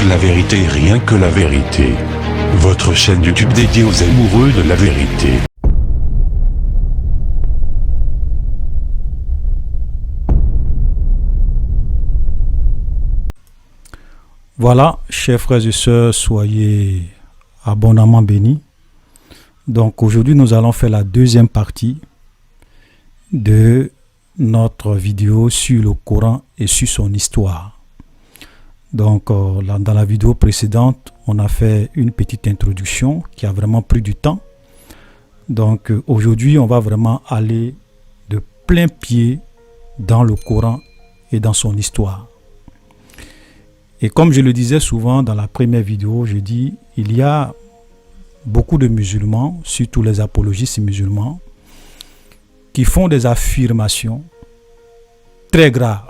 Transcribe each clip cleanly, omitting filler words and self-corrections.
La vérité, rien que la vérité. Votre chaîne YouTube dédiée aux amoureux de la vérité. Voilà, chers frères et sœurs, soyez abondamment bénis. Donc aujourd'hui, nous allons faire la deuxième partie de notre vidéo sur le Coran et sur son histoire. Donc dans la vidéo précédente, on a fait une petite introduction qui a vraiment pris du temps. Donc aujourd'hui, on va vraiment aller de plein pied dans le Coran et dans son histoire. Et comme je le disais souvent dans la première vidéo, je dis, il y a beaucoup de musulmans, surtout les apologistes musulmans, qui font des affirmations très graves,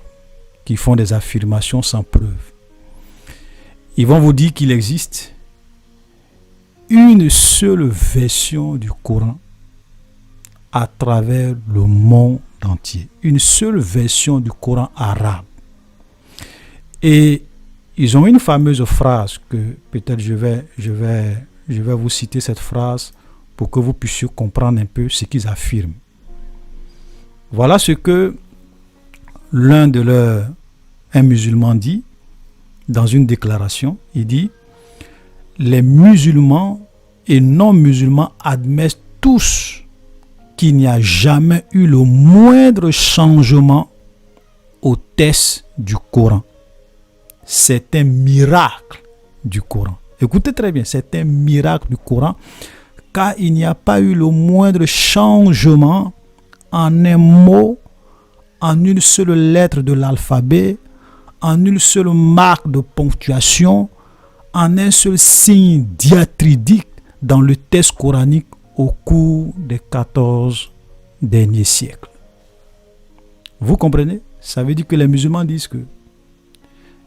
qui font des affirmations sans preuve. Ils vont vous dire qu'il existe une seule version du Coran à travers le monde entier. Une seule version du Coran arabe. Et ils ont une fameuse phrase que peut-être je vais vous citer cette phrase pour que vous puissiez comprendre un peu ce qu'ils affirment. Voilà ce que un musulman dit dans une déclaration. Il dit: les musulmans et non-musulmans admettent tous qu'il n'y a jamais eu le moindre changement au texte du Coran. C'est un miracle du Coran. Écoutez très bien, c'est un miracle du Coran, car il n'y a pas eu le moindre changement en un mot, en une seule lettre de l'alphabet, en une seule marque de ponctuation, en un seul signe diacritique dans le texte coranique au cours des 14 derniers siècles. Vous comprenez? Ça veut dire que les musulmans disent que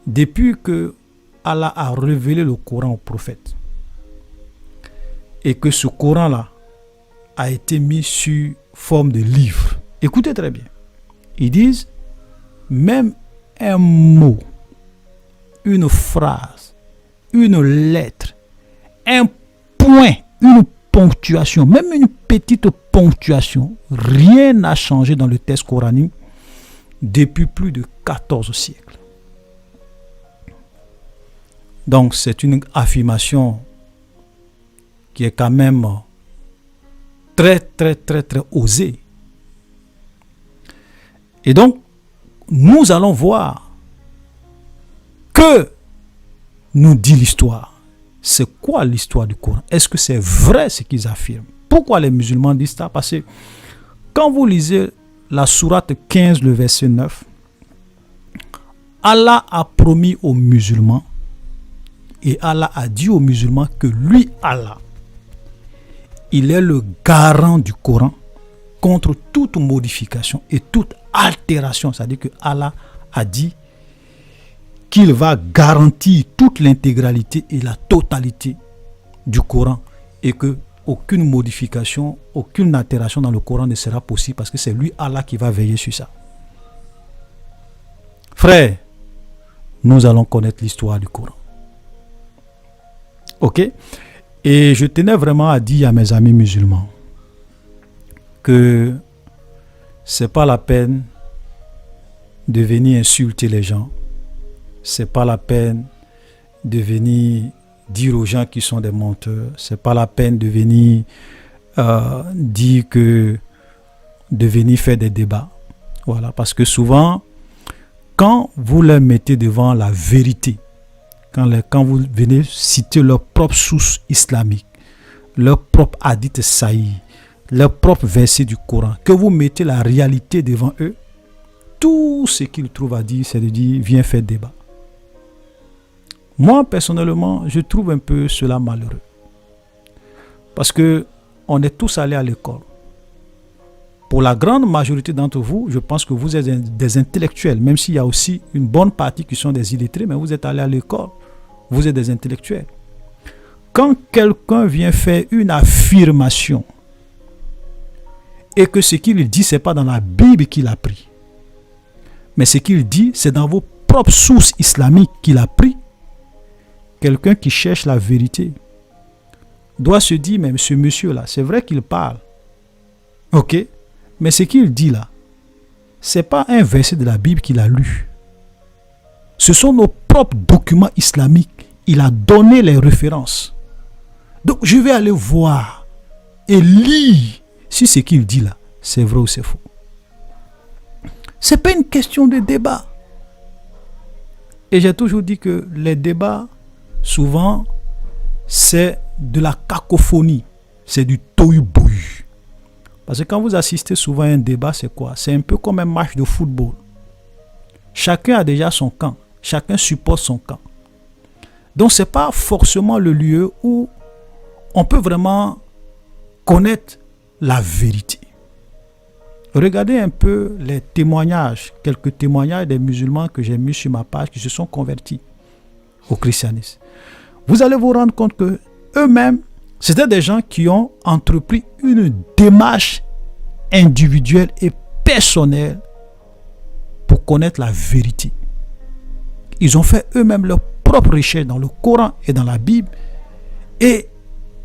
depuis que Allah a révélé le Coran au prophète et que ce Coran-là a été mis sur forme de livre, écoutez très bien, ils disent même un mot, une phrase, une lettre, un point, une ponctuation, même une petite ponctuation, rien n'a changé dans le texte coranique depuis plus de 14 siècles. Donc c'est une affirmation qui est quand même très osée. Et donc nous allons voir que nous dit l'histoire. C'est quoi l'histoire du Coran? Est-ce que c'est vrai ce qu'ils affirment? Pourquoi les musulmans disent ça? Parce que quand vous lisez la sourate 15, le verset 9, Allah a promis aux musulmans et Allah a dit aux musulmans que lui, Allah, il est le garant du Coran contre toute modification et toute altération. C'est-à-dire que Allah a dit qu'il va garantir toute l'intégralité et la totalité du Coran et que aucune modification, aucune altération dans le Coran ne sera possible parce que c'est lui, Allah, qui va veiller sur ça. Frère, nous allons connaître l'histoire du Coran. Ok? Et je tenais vraiment à dire à mes amis musulmans que c'est pas la peine de venir insulter les gens. C'est pas la peine de venir dire aux gens qui sont des menteurs. C'est pas la peine de venir dire que de venir faire des débats. Voilà, parce que souvent, quand vous leur mettez devant la vérité, quand vous venez citer leur propre source islamique, leur propre hadith sahih, leur propre verset du Coran, que vous mettez la réalité devant eux, tout ce qu'ils trouvent à dire, c'est de dire, viens faire débat. Moi, personnellement, je trouve un peu cela malheureux. Parce que on est tous allés à l'école. Pour la grande majorité d'entre vous, je pense que vous êtes des intellectuels, même s'il y a aussi une bonne partie qui sont des illettrés, mais vous êtes allés à l'école. Vous êtes des intellectuels. Quand quelqu'un vient faire une affirmation et que ce qu'il dit, ce n'est pas dans la Bible qu'il a pris, mais ce qu'il dit, c'est dans vos propres sources islamiques qu'il a pris, quelqu'un qui cherche la vérité doit se dire, mais ce monsieur-là, c'est vrai qu'il parle. Ok, mais ce qu'il dit là, c'est pas un verset de la Bible qu'il a lu. Ce sont nos propres documents islamiques. Il a donné les références. Donc je vais aller voir et lire si ce qu'il dit là, c'est vrai ou c'est faux. C'est pas une question de débat. Et j'ai toujours dit que les débats, souvent, c'est de la cacophonie. C'est du tohu-bohu. Parce que quand vous assistez souvent à un débat, c'est quoi? C'est un peu comme un match de football. Chacun a déjà son camp. Chacun supporte son camp. Donc, ce n'est pas forcément le lieu où on peut vraiment connaître la vérité. Regardez un peu les témoignages, quelques témoignages des musulmans que j'ai mis sur ma page qui se sont convertis au christianisme. Vous allez vous rendre compte que eux-mêmes, c'était des gens qui ont entrepris une démarche individuelle et personnelle pour connaître la vérité. Ils ont fait eux-mêmes leur propre recherche dans le Coran et dans la Bible et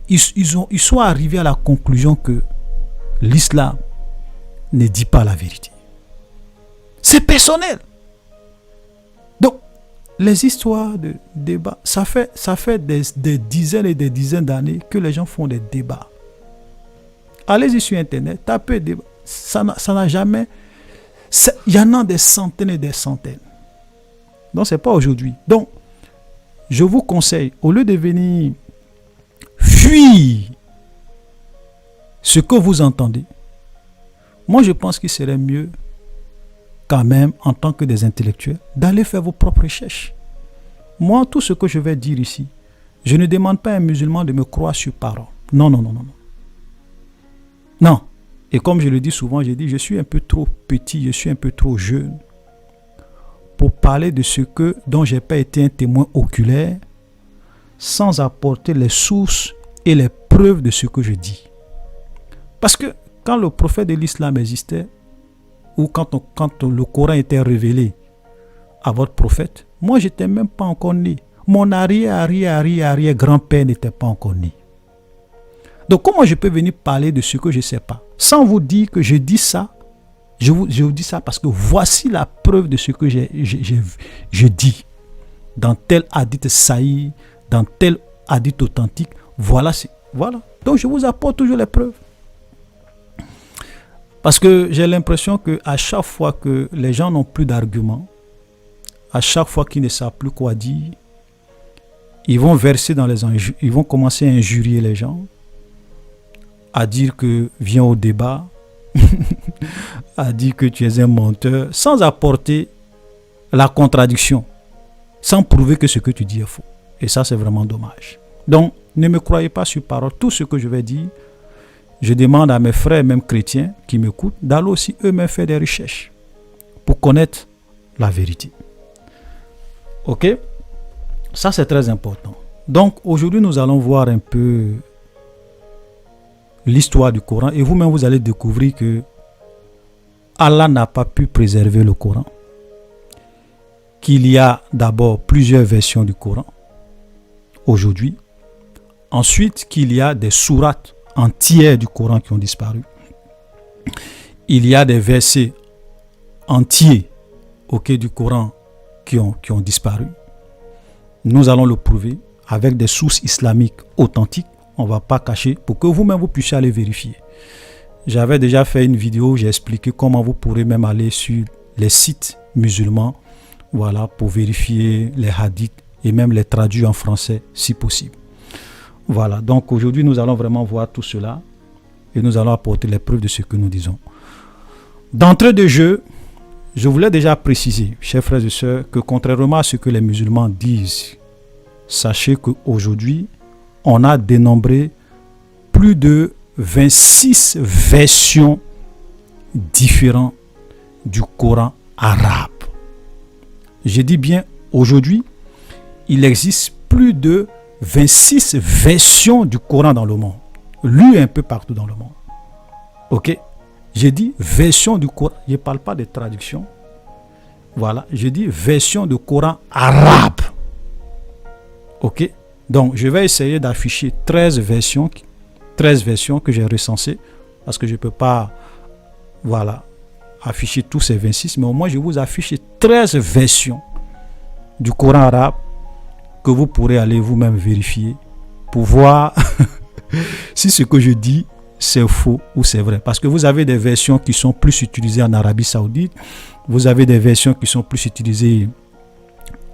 ils sont arrivés à la conclusion que l'islam ne dit pas la vérité. C'est personnel. Donc, les histoires de débat, ça fait des dizaines et des dizaines d'années que les gens font des débats. Allez-y sur Internet, tapez débat. Ça n'a jamais... Il y en a des centaines et des centaines. Donc, ce n'est pas aujourd'hui. Donc, je vous conseille, au lieu de venir fuir ce que vous entendez, moi, je pense qu'il serait mieux, quand même, en tant que des intellectuels, d'aller faire vos propres recherches. Moi, tout ce que je vais dire ici, je ne demande pas à un musulman de me croire sur parole. Non, non, non, non. Non. Et comme je le dis souvent, je dis, je suis un peu trop petit, je suis un peu trop jeune pour parler de ce dont je n'ai pas été un témoin oculaire sans apporter les sources et les preuves de ce que je dis. Parce que quand le prophète de l'islam existait, ou quand le Coran était révélé à votre prophète, moi, je n'étais même pas encore né. Mon arrière-grand-père n'était pas encore né. Donc, comment je peux venir parler de ce que je ne sais pas, sans vous dire que je dis ça, je vous dis ça parce que voici la preuve de ce que je dis. Dans tel hadith sahih, dans tel hadith authentique, voilà. Donc, je vous apporte toujours les preuves. Parce que j'ai l'impression qu'à chaque fois que les gens n'ont plus d'arguments, à chaque fois qu'ils ne savent plus quoi dire, ils vont verser dans les injures, ils vont commencer à injurier les gens, à dire que viens au débat, à dire que tu es un menteur, sans apporter la contradiction, sans prouver que ce que tu dis est faux. Et ça, c'est vraiment dommage. Donc, ne me croyez pas sur parole. Tout ce que je vais dire, je demande à mes frères, même chrétiens, qui m'écoutent, d'aller aussi eux-mêmes faire des recherches pour connaître la vérité. Ok? Ça, c'est très important. Donc, aujourd'hui, nous allons voir un peu l'histoire du Coran. Et vous-même, vous allez découvrir que Allah n'a pas pu préserver le Coran. Qu'il y a d'abord plusieurs versions du Coran aujourd'hui. Ensuite, qu'il y a des sourates entières du Coran qui ont disparu. Il y a des versets entiers du Coran qui ont disparu. Nous allons le prouver avec des sources islamiques authentiques. On ne va pas cacher pour que vous-même vous puissiez aller vérifier. J'avais déjà fait une vidéo où j'ai expliqué comment vous pourrez même aller sur les sites musulmans, voilà, pour vérifier les hadiths et même les traduire en français si possible. Voilà, donc aujourd'hui nous allons vraiment voir tout cela et nous allons apporter les preuves de ce que nous disons. D'entrée de jeu, je voulais déjà préciser, chers frères et sœurs, que contrairement à ce que les musulmans disent, sachez qu'aujourd'hui, on a dénombré plus de 26 versions différentes du Coran arabe. Je dis bien aujourd'hui, il existe plus de 26 versions du Coran dans le monde, lues un peu partout dans le monde. Ok? J'ai dit version du Coran, je ne parle pas de traduction. Voilà, je dis version du Coran arabe. Ok? Donc, je vais essayer d'afficher 13 versions que j'ai recensées, parce que je ne peux pas, voilà, afficher tous ces 26, mais au moins je vous affiche 13 versions du Coran arabe que vous pourrez aller vous-même vérifier pour voir si ce que je dis c'est faux ou c'est vrai. Parce que vous avez des versions qui sont plus utilisées en Arabie Saoudite, vous avez des versions qui sont plus utilisées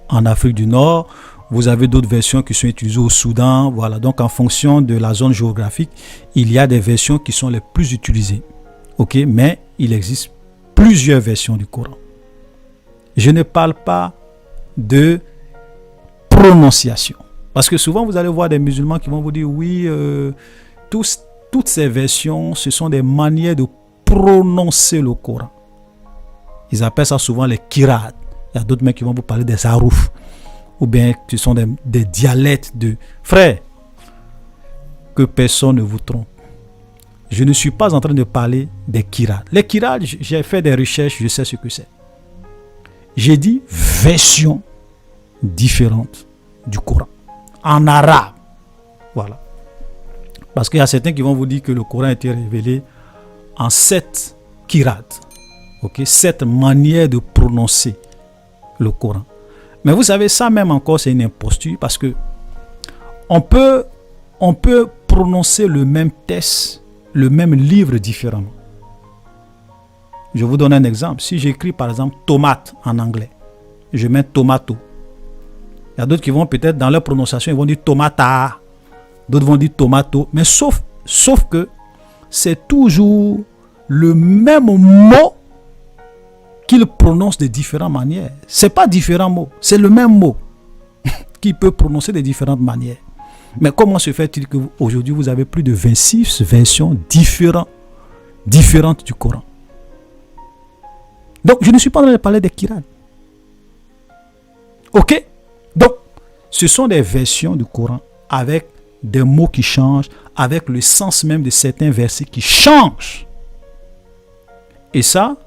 en Afrique du Nord, vous avez d'autres versions qui sont utilisées au Soudan. Voilà, donc en fonction de la zone géographique, il y a des versions qui sont les plus utilisées. Ok, mais il existe plusieurs versions du Coran. Je ne parle pas de prononciation. Parce que souvent, vous allez voir des musulmans qui vont vous dire, oui, toutes ces versions, ce sont des manières de prononcer le Coran. Ils appellent ça souvent les qira'at. Il y a d'autres mecs qui vont vous parler des harouf. Ou bien ce sont des dialectes de... Frère, que personne ne vous trompe. Je ne suis pas en train de parler des qira'at. Les qira'at, j'ai fait des recherches, je sais ce que c'est. J'ai dit versions différentes du Coran. En arabe. Voilà. Parce qu'il y a certains qui vont vous dire que le Coran a été révélé en 7 qira'at. Ok, 7 manières de prononcer le Coran. Mais vous savez, ça même encore, c'est une imposture parce que on peut prononcer le même texte, le même livre différemment. Je vous donne un exemple. Si j'écris par exemple tomate en anglais, je mets tomato. Il y a d'autres qui vont peut-être dans leur prononciation, ils vont dire tomata. D'autres vont dire tomato. Mais sauf que c'est toujours le même mot qu'ils prononcent de différentes manières. Ce n'est pas différents mots, c'est le même mot qui peut prononcer de différentes manières. Mais comment se fait-il qu'aujourd'hui vous avez plus de 26 versions différentes du Coran? Donc je ne suis pas en train de parler des qira'at. Ok? Donc ce sont des versions du Coran avec des mots qui changent, avec le sens même de certains versets qui changent. Et ça,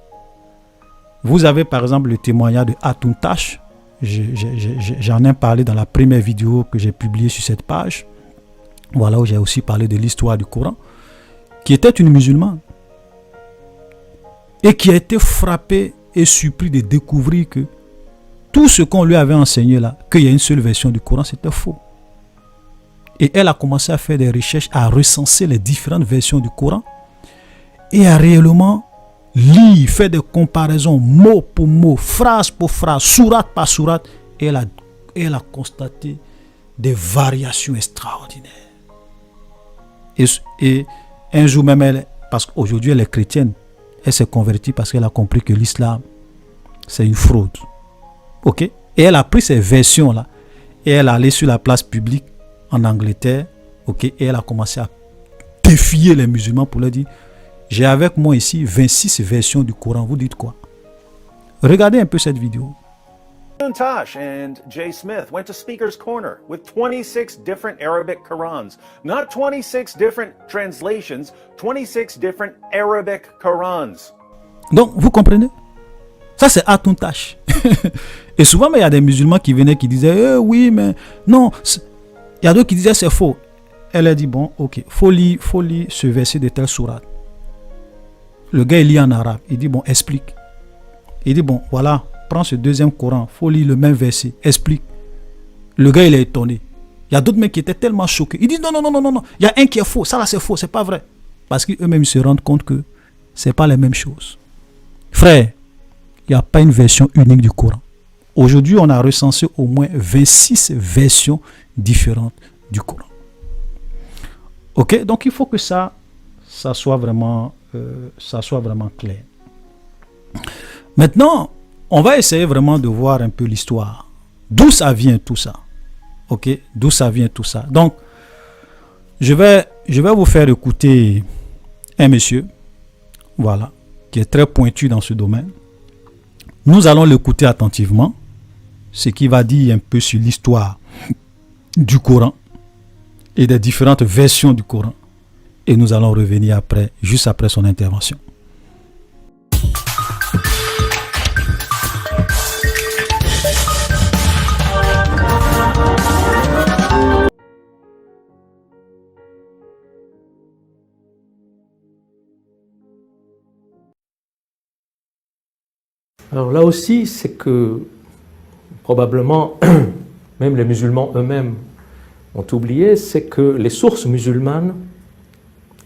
vous avez par exemple le témoignage de Hatun Tash. J'en ai parlé dans la première vidéo que j'ai publiée sur cette page. Voilà, où j'ai aussi parlé de l'histoire du Coran, qui était une musulmane et qui a été frappée et surpris de découvrir que tout ce qu'on lui avait enseigné là, qu'il y a une seule version du Coran, c'était faux. Et elle a commencé à faire des recherches, à recenser les différentes versions du Coran et à réellement lire, faire des comparaisons mot pour mot, phrase pour phrase, sourate par sourate, et elle a constaté des variations extraordinaires. Et un jour même, parce qu'aujourd'hui elle est chrétienne, elle s'est convertie parce qu'elle a compris que l'islam, c'est une fraude. Ok? Et elle a pris ces versions-là et elle est allée sur la place publique en Angleterre, ok? Et elle a commencé à défier les musulmans pour leur dire: j'ai avec moi ici 26 versions du Coran, vous dites quoi? Regardez un peu cette vidéo. Tash and Jay Smith went to Speaker's Corner with 26 different Arabic Qurans. Not 26 different translations, 26 different Arabic Qurans. Donc, vous comprenez? Ça, c'est Hatun Tash. Et souvent, il y a des musulmans qui venaient qui disaient oui, mais non. Il y a d'autres qui disaient c'est faux. Elle a dit bon, ok, faut lire ce verset de telle sourate. Le gars, il lit en arabe. Il dit bon, explique. Il dit bon, voilà, prends ce deuxième Coran, faut lire le même verset, explique. Le gars, il est étonné. Il y a d'autres mecs qui étaient tellement choqués. Ils disent non. Il y a un qui est faux. Ça là, c'est faux, c'est pas vrai. Parce qu'eux-mêmes se rendent compte que c'est pas les mêmes choses. Frère, il n'y a pas une version unique du Coran. Aujourd'hui, on a recensé au moins 26 versions différentes du Coran. Ok, donc il faut que ça soit vraiment clair. Maintenant, on va essayer vraiment de voir un peu l'histoire. D'où ça vient tout ça? Ok, d'où ça vient tout ça? Donc, je vais vous faire écouter un monsieur, voilà, qui est très pointu dans ce domaine. Nous allons l'écouter attentivement, ce qui va dire un peu sur l'histoire du Coran et des différentes versions du Coran. Et nous allons revenir après, juste après son intervention. Alors là aussi, c'est que probablement, même les musulmans eux-mêmes ont oublié, c'est que les sources musulmanes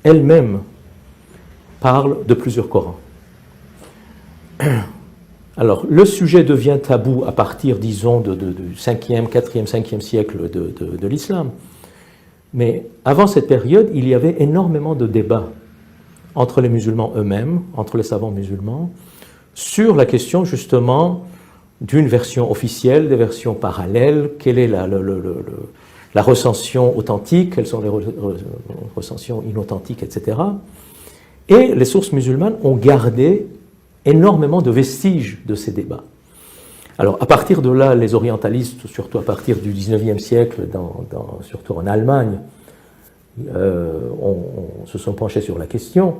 elles-mêmes parlent de plusieurs Corans. Alors, le sujet devient tabou à partir, disons, du 5e, 4e, 5e siècle de l'islam. Mais avant cette période, il y avait énormément de débats entre les musulmans eux-mêmes, entre les savants musulmans, sur la question justement d'une version officielle, des versions parallèles, quelle est la recension authentique, quelles sont les recensions inauthentiques, etc. Et les sources musulmanes ont gardé énormément de vestiges de ces débats. Alors, à partir de là, les orientalistes, surtout à partir du 19e siècle, surtout en Allemagne, se sont penchés sur la question.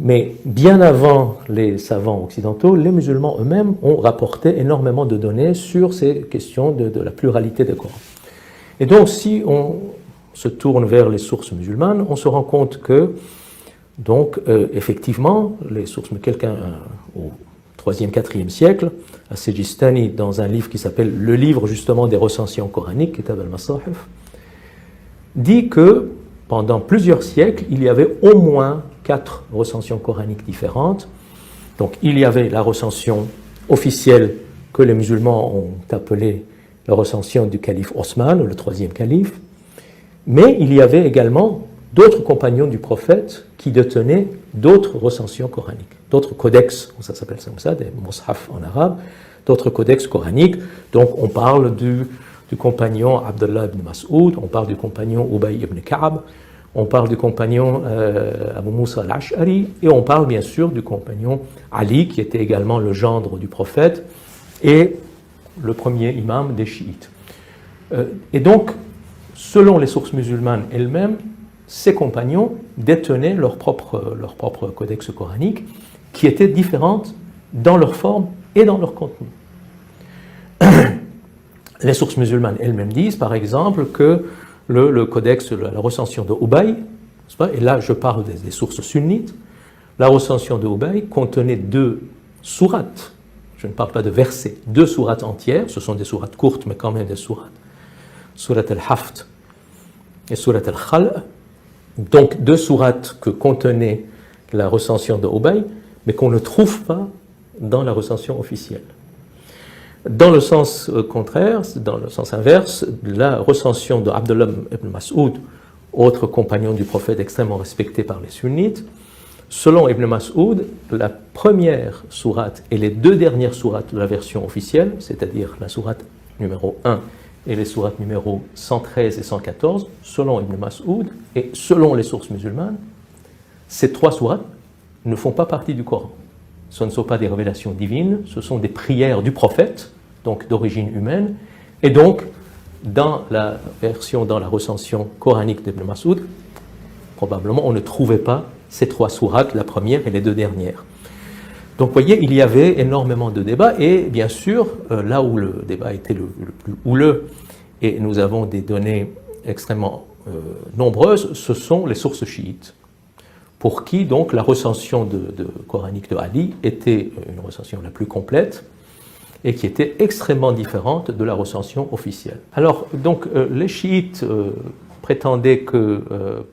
Mais bien avant les savants occidentaux, les musulmans eux-mêmes ont rapporté énormément de données sur ces questions de la pluralité des Corans. Et donc, si on se tourne vers les sources musulmanes, on se rend compte que, donc, effectivement, les sources, quelqu'un au 3e, 4e siècle, à Sejistani, dans un livre qui s'appelle le livre justement des recensions coraniques, Kitab al-Masahif, dit que pendant plusieurs siècles, il y avait au moins 4 recensions coraniques différentes. Donc il y avait la recension officielle que les musulmans ont appelée la recension du calife Osman, le 3e calife, mais il y avait également d'autres compagnons du prophète qui détenaient d'autres recensions coraniques, d'autres codex, ça s'appelle comme ça, des mushaf en arabe, d'autres codex coraniques. Donc on parle du compagnon Abdullah ibn Mas'ud, on parle du compagnon Ubay ibn Ka'b, on parle du compagnon Abu Musa al-Ash'ari, et on parle bien sûr du compagnon Ali, qui était également le gendre du prophète, et le premier imam des chiites. Et donc, selon les sources musulmanes elles-mêmes, ces compagnons détenaient leur propre codex coranique, qui étaient différentes dans leur forme et dans leur contenu. Les sources musulmanes elles-mêmes disent, par exemple, que le codex, la recension de Ubay, et là je parle des sources sunnites, la recension de Ubay contenait 2 sourates, je ne parle pas de versets, 2 sourates entières, ce sont des sourates courtes mais quand même des sourates, surat al-Haft et surat al-Khal', donc 2 sourates que contenait la recension de Ubay, mais qu'on ne trouve pas dans la recension officielle. Dans le sens contraire, dans le sens inverse, la recension de Abdullah ibn Mas'ud, autre compagnon du prophète extrêmement respecté par les sunnites, selon Ibn Mas'ud, la première sourate et les 2 dernières sourates de la version officielle, c'est-à-dire la sourate numéro 1 et les sourates numéro 113 et 114, selon Ibn Mas'ud et selon les sources musulmanes, ces 3 sourates ne font pas partie du Coran. Ce ne sont pas des révélations divines, ce sont des prières du prophète, donc d'origine humaine, et donc dans la recension coranique d'Ibn Mas'ud, probablement on ne trouvait pas ces 3 sourates, la première et les 2 dernières. Donc vous voyez, il y avait énormément de débats, et bien sûr, là où le débat était le plus houleux, et nous avons des données extrêmement nombreuses, ce sont les sources chiites, pour qui donc la recension coranique de Ali était une recension la plus complète et qui était extrêmement différente de la recension officielle. Alors donc les chiites prétendaient que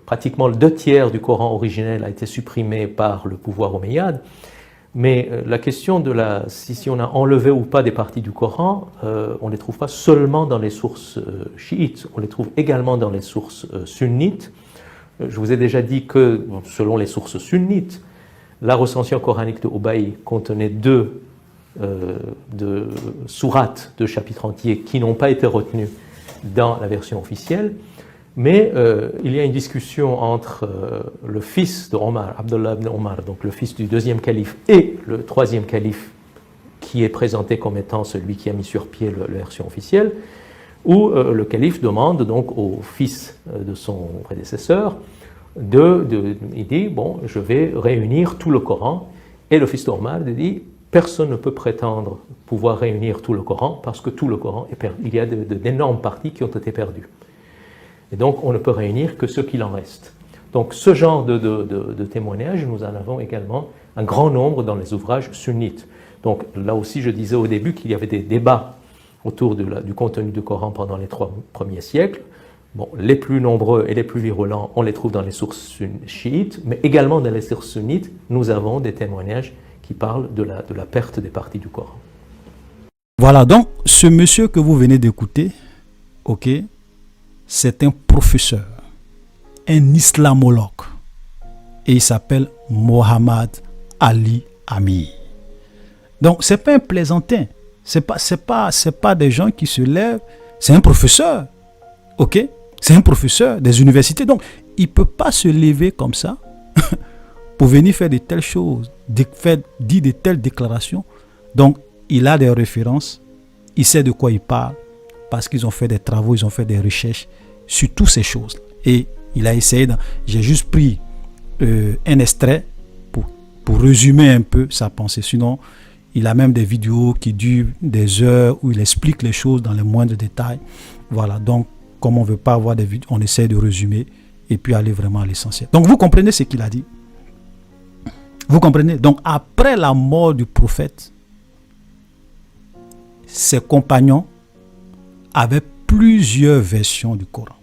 pratiquement le 2/3 du Coran originel a été supprimé par le pouvoir omeyyade, mais la question de si on a enlevé ou pas des parties du Coran, on ne les trouve pas seulement dans les sources chiites, on les trouve également dans les sources sunnites. Je vous ai déjà dit que, selon les sources sunnites, la recension coranique de Ubay contenait 2 sourates, 2 chapitres entiers qui n'ont pas été retenus dans la version officielle, mais il y a une discussion entre le fils de Omar, Abdullah ibn Omar, donc le fils du 2e calife, et le 3e calife, qui est présenté comme étant celui qui a mis sur pied la version officielle, où le calife demande donc au fils de son prédécesseur, il dit, bon, je vais réunir tout le Coran, et le fils d'Omar dit, personne ne peut prétendre pouvoir réunir tout le Coran, parce que tout le Coran est perdu, il y a d'énormes parties qui ont été perdues. Et donc on ne peut réunir que ce qu'il en reste. Donc ce genre de témoignages, nous en avons également un grand nombre dans les ouvrages sunnites. Donc là aussi, je disais au début qu'il y avait des débats autour du contenu du Coran pendant les 3 premiers siècles. Bon, les plus nombreux et les plus virulents, on les trouve dans les sources chiites, mais également dans les sources sunnites, nous avons des témoignages qui parlent de la perte des parties du Coran. Voilà, donc ce monsieur que vous venez d'écouter, ok, c'est un professeur, un islamologue, et il s'appelle Mohammad Ali Amir. Donc c'est pas un plaisantin, c'est pas des gens qui se lèvent, c'est un professeur, ok, c'est un professeur des universités, donc il peut pas se lever comme ça pour venir faire de telles choses, dire de telles déclarations. Donc il a des références, il sait de quoi il parle, parce qu'ils ont fait des travaux, ils ont fait des recherches sur toutes ces choses. Et il a essayé, j'ai juste pris un extrait pour résumer un peu sa pensée. Sinon, il a même des vidéos qui durent des heures où il explique les choses dans les moindres détails. Voilà, donc comme on ne veut pas avoir des vidéos, on essaie de résumer et puis aller vraiment à l'essentiel. Donc vous comprenez ce qu'il a dit? Vous comprenez? Donc après la mort du prophète, ses compagnons avaient plusieurs versions du Coran.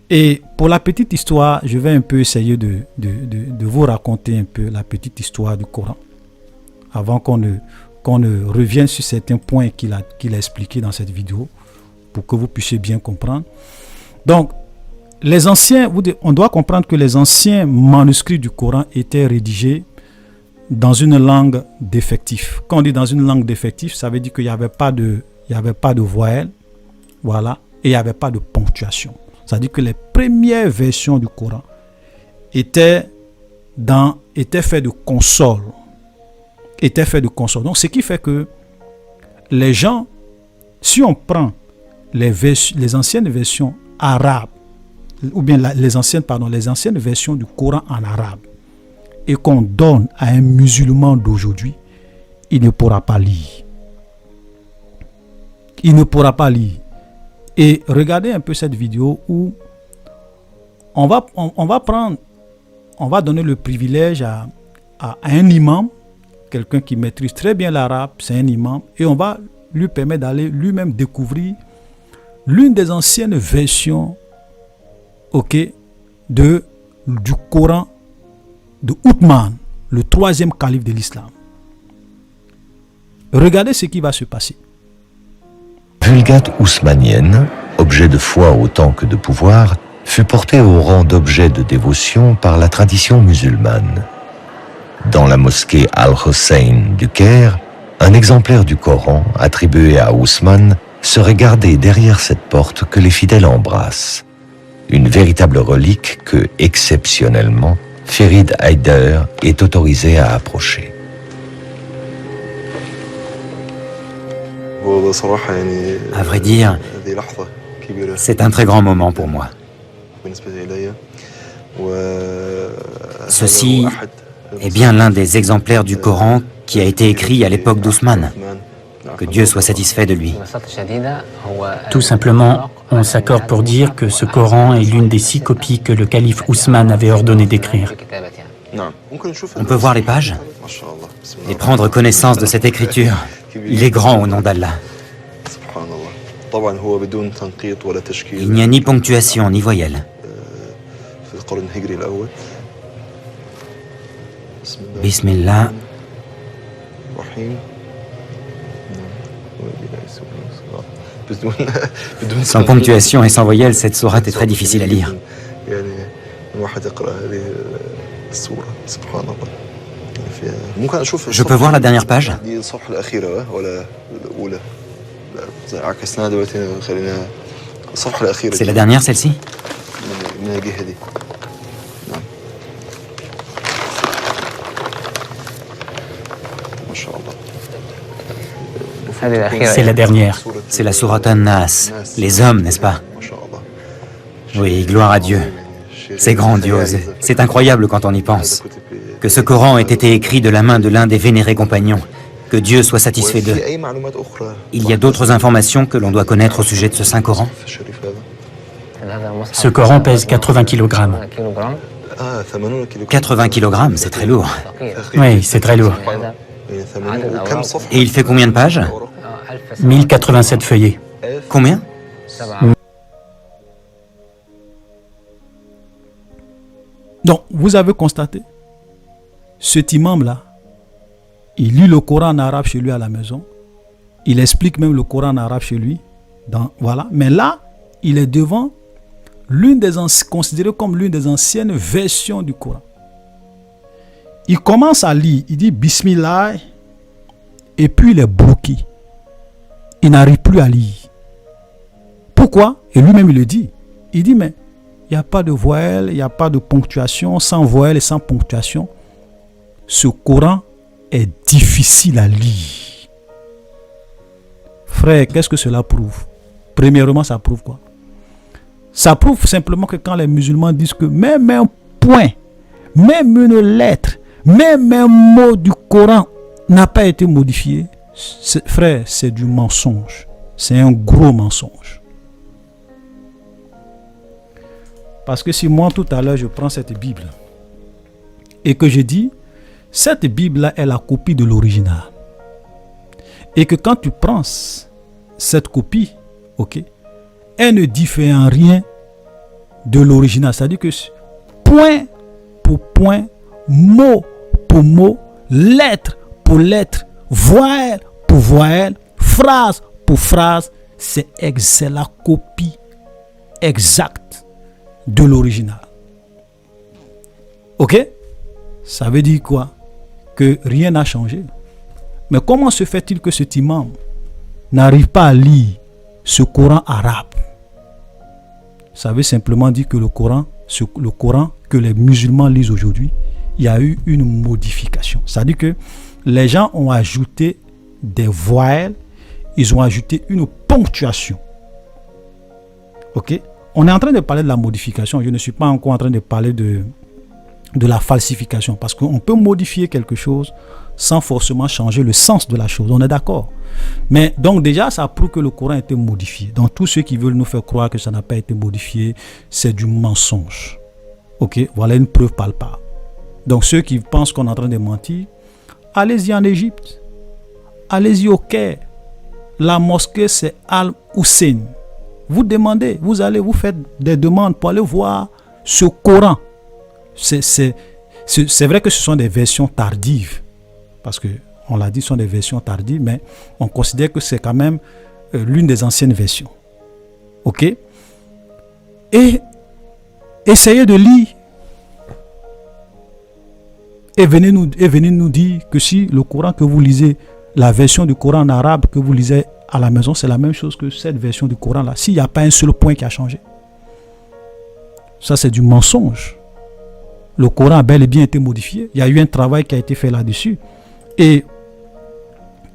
Et pour la petite histoire, je vais un peu essayer de vous raconter un peu la petite histoire du Coran, avant qu'on ne revienne sur certains points qu'il a expliqués dans cette vidéo, pour que vous puissiez bien comprendre. Donc, les anciens, on doit comprendre que les anciens manuscrits du Coran étaient rédigés dans une langue défective. Quand on dit dans une langue défective, ça veut dire qu'il n'y avait pas de voyelles, voilà, et il n'y avait pas de ponctuation. C'est-à-dire que les premières versions du Coran étaient faites de consoles. Donc, ce qui fait que les gens, si on prend les anciennes versions arabes, ou bien les anciennes versions du Coran en arabe, et qu'on donne à un musulman d'aujourd'hui, il ne pourra pas lire. Il ne pourra pas lire. Et regardez un peu cette vidéo où on va donner le privilège à un imam, quelqu'un qui maîtrise très bien l'arabe, c'est un imam, et on va lui permettre d'aller lui-même découvrir l'une des anciennes versions, ok, du Coran de Uthman, le 3e calife de l'islam. Regardez ce qui va se passer. Vulgate ousmanienne, objet de foi autant que de pouvoir, fut portée au rang d'objet de dévotion par la tradition musulmane. Dans la mosquée Al-Hussein du Caire, un exemplaire du Coran attribué à Ousmane serait gardé derrière cette porte que les fidèles embrassent. Une véritable relique que, exceptionnellement, Ferid Haider est autorisé à approcher. À vrai dire, c'est un très grand moment pour moi. Ceci est bien l'un des exemplaires du Coran qui a été écrit à l'époque d'Ousmane. Que Dieu soit satisfait de lui. Tout simplement, on s'accorde pour dire que ce Coran est l'une des 6 copies que le calife Ousmane avait ordonné d'écrire. On peut voir les pages et prendre connaissance de cette écriture. Il est grand au nom d'Allah. Il n'y a ni ponctuation ni voyelle. Bismillah. Sans ponctuation et sans voyelle, cette sourate est très difficile à lire. Je peux voir la dernière page? C'est la dernière, celle-ci? C'est la dernière. C'est la sourate An-Nas, les hommes, n'est-ce pas? Oui, gloire à Dieu. C'est grandiose, c'est incroyable quand on y pense. Que ce Coran ait été écrit de la main de l'un des vénérés compagnons. Que Dieu soit satisfait d'eux. Il y a d'autres informations que l'on doit connaître au sujet de ce Saint Coran? Ce Coran pèse 80 kg. 80 kg, c'est très lourd. Oui, c'est très lourd. Et il fait combien de pages? 1087 feuillets. Combien? Donc, vous avez constaté, cet imam-là, il lit le Coran en arabe chez lui à la maison. Il explique même le Coran en arabe chez lui. Voilà. Mais là, il est devant considéré comme l'une des anciennes versions du Coran. Il commence à lire, il dit Bismillah, et puis il est bloqué. Il n'arrive plus à lire. Pourquoi? Et lui-même il le dit. Il dit mais il n'y a pas de voyelle, il n'y a pas de ponctuation, sans voyelle et sans ponctuation. Ce Coran est difficile à lire. Frère, qu'est-ce que cela prouve? Premièrement, ça prouve quoi? Ça prouve simplement que quand les musulmans disent que même un point, même une lettre, même un mot du Coran n'a pas été modifié, frère, c'est du mensonge. C'est un gros mensonge. Parce que si moi tout à l'heure je prends cette Bible et que je dis cette Bible-là est la copie de l'original, et que quand tu prends cette copie, ok, elle ne diffère en rien de l'original. C'est-à-dire que point pour point, mot pour mot, lettre pour lettre, voyelle pour voyelle, phrase pour phrase, c'est la copie exacte de l'original. Ok? Ça veut dire quoi? Que rien n'a changé. Mais comment se fait-il que cet imam n'arrive pas à lire ce Coran arabe? Ça veut simplement dire que le Coran que les musulmans lisent aujourd'hui, il y a eu une modification. C'est-à-dire que les gens ont ajouté des voyelles, ils ont ajouté une ponctuation. Ok? On est en train de parler de la modification. Je ne suis pas encore en train de parler de la falsification. Parce qu'on peut modifier quelque chose sans forcément changer le sens de la chose. On est d'accord. Mais donc déjà, ça prouve que le Coran a été modifié. Donc tous ceux qui veulent nous faire croire que ça n'a pas été modifié, c'est du mensonge. Ok? Voilà une preuve palpable. Donc ceux qui pensent qu'on est en train de mentir, allez-y en Égypte. Allez-y au Caire. La mosquée, c'est Al-Hussein. Vous demandez, vous allez vous faire des demandes pour aller voir ce Coran. C'est vrai que ce sont des versions tardives. Parce que on l'a dit, ce sont des versions tardives, mais on considère que c'est quand même l'une des anciennes versions. Ok? Et essayez de lire. Et venez nous dire que si le Coran que vous lisez, la version du Coran en arabe que vous lisez à la maison, c'est la même chose que cette version du Coran là. S'il n'y a pas un seul point qui a changé. Ça, c'est du mensonge. Le Coran a bel et bien été modifié. Il y a eu un travail qui a été fait là-dessus. Et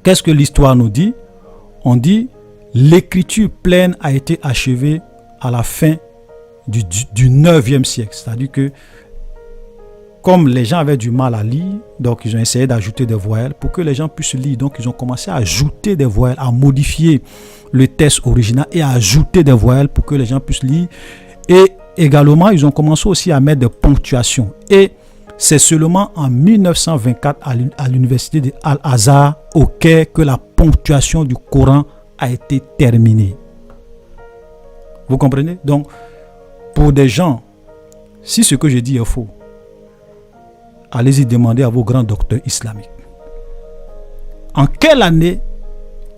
qu'est-ce que l'histoire nous dit? On dit l'écriture pleine a été achevée à la fin du 9e siècle. C'est-à-dire que comme les gens avaient du mal à lire, donc ils ont essayé d'ajouter des voyelles pour que les gens puissent lire. Donc ils ont commencé à ajouter des voyelles, à modifier le texte original et à ajouter des voyelles pour que les gens puissent lire. Et également, ils ont commencé aussi à mettre des ponctuations. Et c'est seulement en 1924 à l'université de Al-Azhar au Caire que la ponctuation du Coran a été terminée. Vous comprenez? Donc, pour des gens, si ce que je dis est faux, allez-y demander à vos grands docteurs islamiques. En quelle année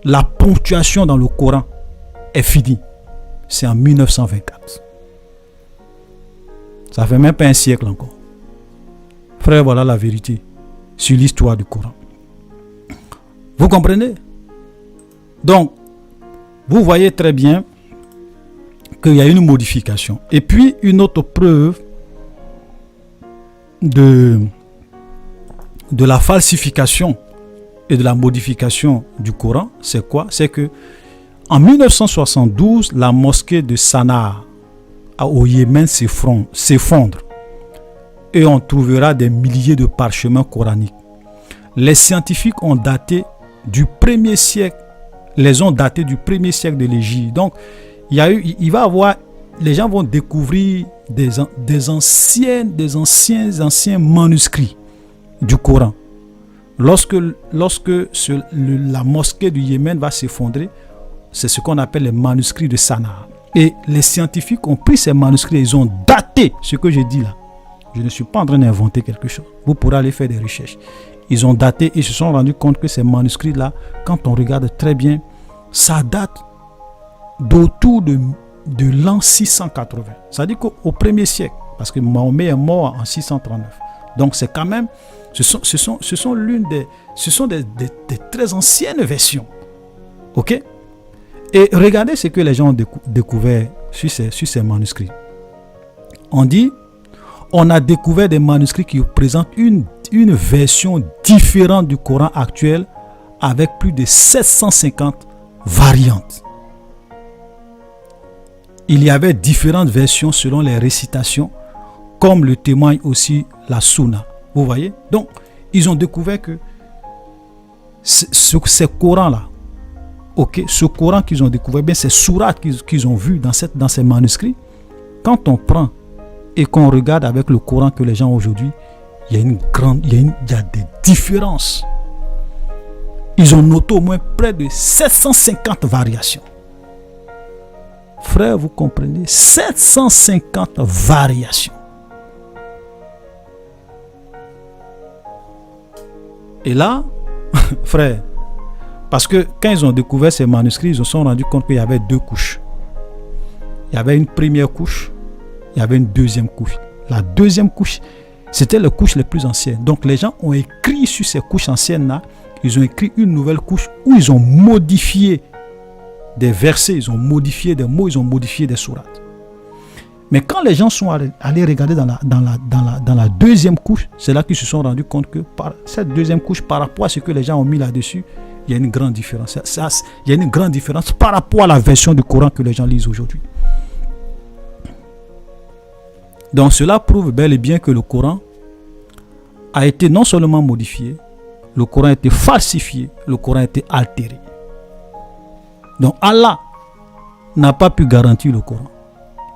la ponctuation dans le Coran est finie? C'est en 1924. Ça fait même pas un siècle encore. Frère, voilà la vérité sur l'histoire du Coran. Vous comprenez? Donc, vous voyez très bien qu'il y a une modification. Et puis, une autre preuve de la falsification et de la modification du Coran, c'est quoi? C'est que en 1972, la mosquée de Sanaa au Yémen s'effondre et on trouvera des milliers de parchemins coraniques. Les scientifiques ont daté du 1er siècle, les ont datés du 1er siècle de l'Égypte. Donc, il va avoir, les gens vont découvrir des anciens manuscrits du Coran. Lorsque la mosquée du Yémen va s'effondrer, c'est ce qu'on appelle les manuscrits de Sanaa. Et les scientifiques ont pris ces manuscrits et ils ont daté ce que j'ai dit là. Je ne suis pas en train d'inventer quelque chose. Vous pourrez aller faire des recherches. Ils ont daté et se sont rendus compte que ces manuscrits-là, quand on regarde très bien, ça date d'autour de l'an 680. C'est-à-dire qu'au premier siècle, parce que Mahomet est mort en 639. Donc c'est quand même, ce sont des très anciennes versions. Ok? Et regardez ce que les gens ont découvert sur ces manuscrits. On a découvert des manuscrits qui présentent une version différente du Coran actuel avec plus de 750 variantes. Il y avait différentes versions selon les récitations, comme le témoigne aussi la Sunna. Vous voyez? Donc, ils ont découvert que ces Corans-là, ce Coran qu'ils ont découvert, bien ces sourates qu'ils ont vus dans ces manuscrits, quand on prend et qu'on regarde avec le Coran que les gens ont aujourd'hui, il y a des différences. Ils ont noté au moins près de 750 variations. Frère, vous comprenez? 750 variations. Et là, frère, parce que quand ils ont découvert ces manuscrits, ils se sont rendus compte qu'il y avait deux couches. Il y avait une première couche, il y avait une deuxième couche. La deuxième couche, c'était les couches les plus anciennes. Donc les gens ont écrit sur ces couches anciennes-là, ils ont écrit une nouvelle couche où ils ont modifié des versets, ils ont modifié des mots, ils ont modifié des sourates. Mais quand les gens sont allés regarder dans la deuxième couche, c'est là qu'ils se sont rendus compte que par cette deuxième couche, par rapport à ce que les gens ont mis là-dessus, il y a une grande différence. Il y a une grande différence par rapport à la version du Coran que les gens lisent aujourd'hui. Donc cela prouve bel et bien que le Coran a été non seulement modifié, le Coran a été falsifié, le Coran a été altéré. Donc Allah n'a pas pu garantir le Coran.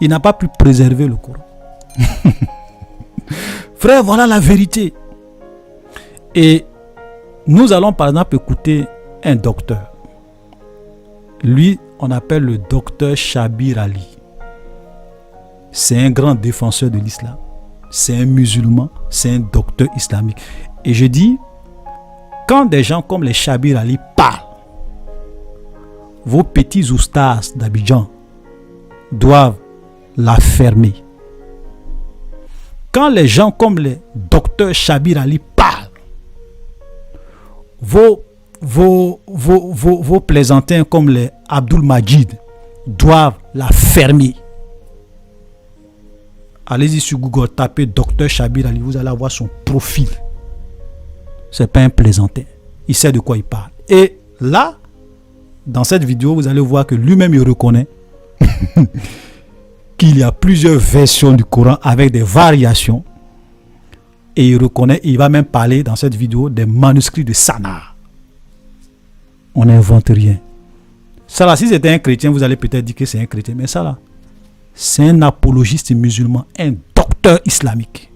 Il n'a pas pu préserver le Coran. Frère, voilà la vérité. Et nous allons par exemple écouter un docteur. Lui, on appelle le docteur Shabir Ali. C'est un grand défenseur de l'islam. C'est un musulman, c'est un docteur islamique. Et je dis, quand des gens comme les Shabir Ali parlent, vos petits oustas d'Abidjan doivent la fermer. Quand les gens comme les docteurs Shabir Ali parlent, vos plaisantins comme les Abdul Majid doivent la fermer. Allez-y sur Google, tapez docteur Shabir Ali, vous allez avoir son profil. C'est pas un plaisantin. Il sait de quoi il parle. Et là, dans cette vidéo, vous allez voir que lui-même il reconnaît qu'il y a plusieurs versions du Coran avec des variations. Et il reconnaît, il va même parler dans cette vidéo des manuscrits de Sanaa. On n'invente rien. Ça là, si c'était un chrétien, vous allez peut-être dire que c'est un chrétien. Mais ça là, c'est un apologiste musulman, un docteur islamique.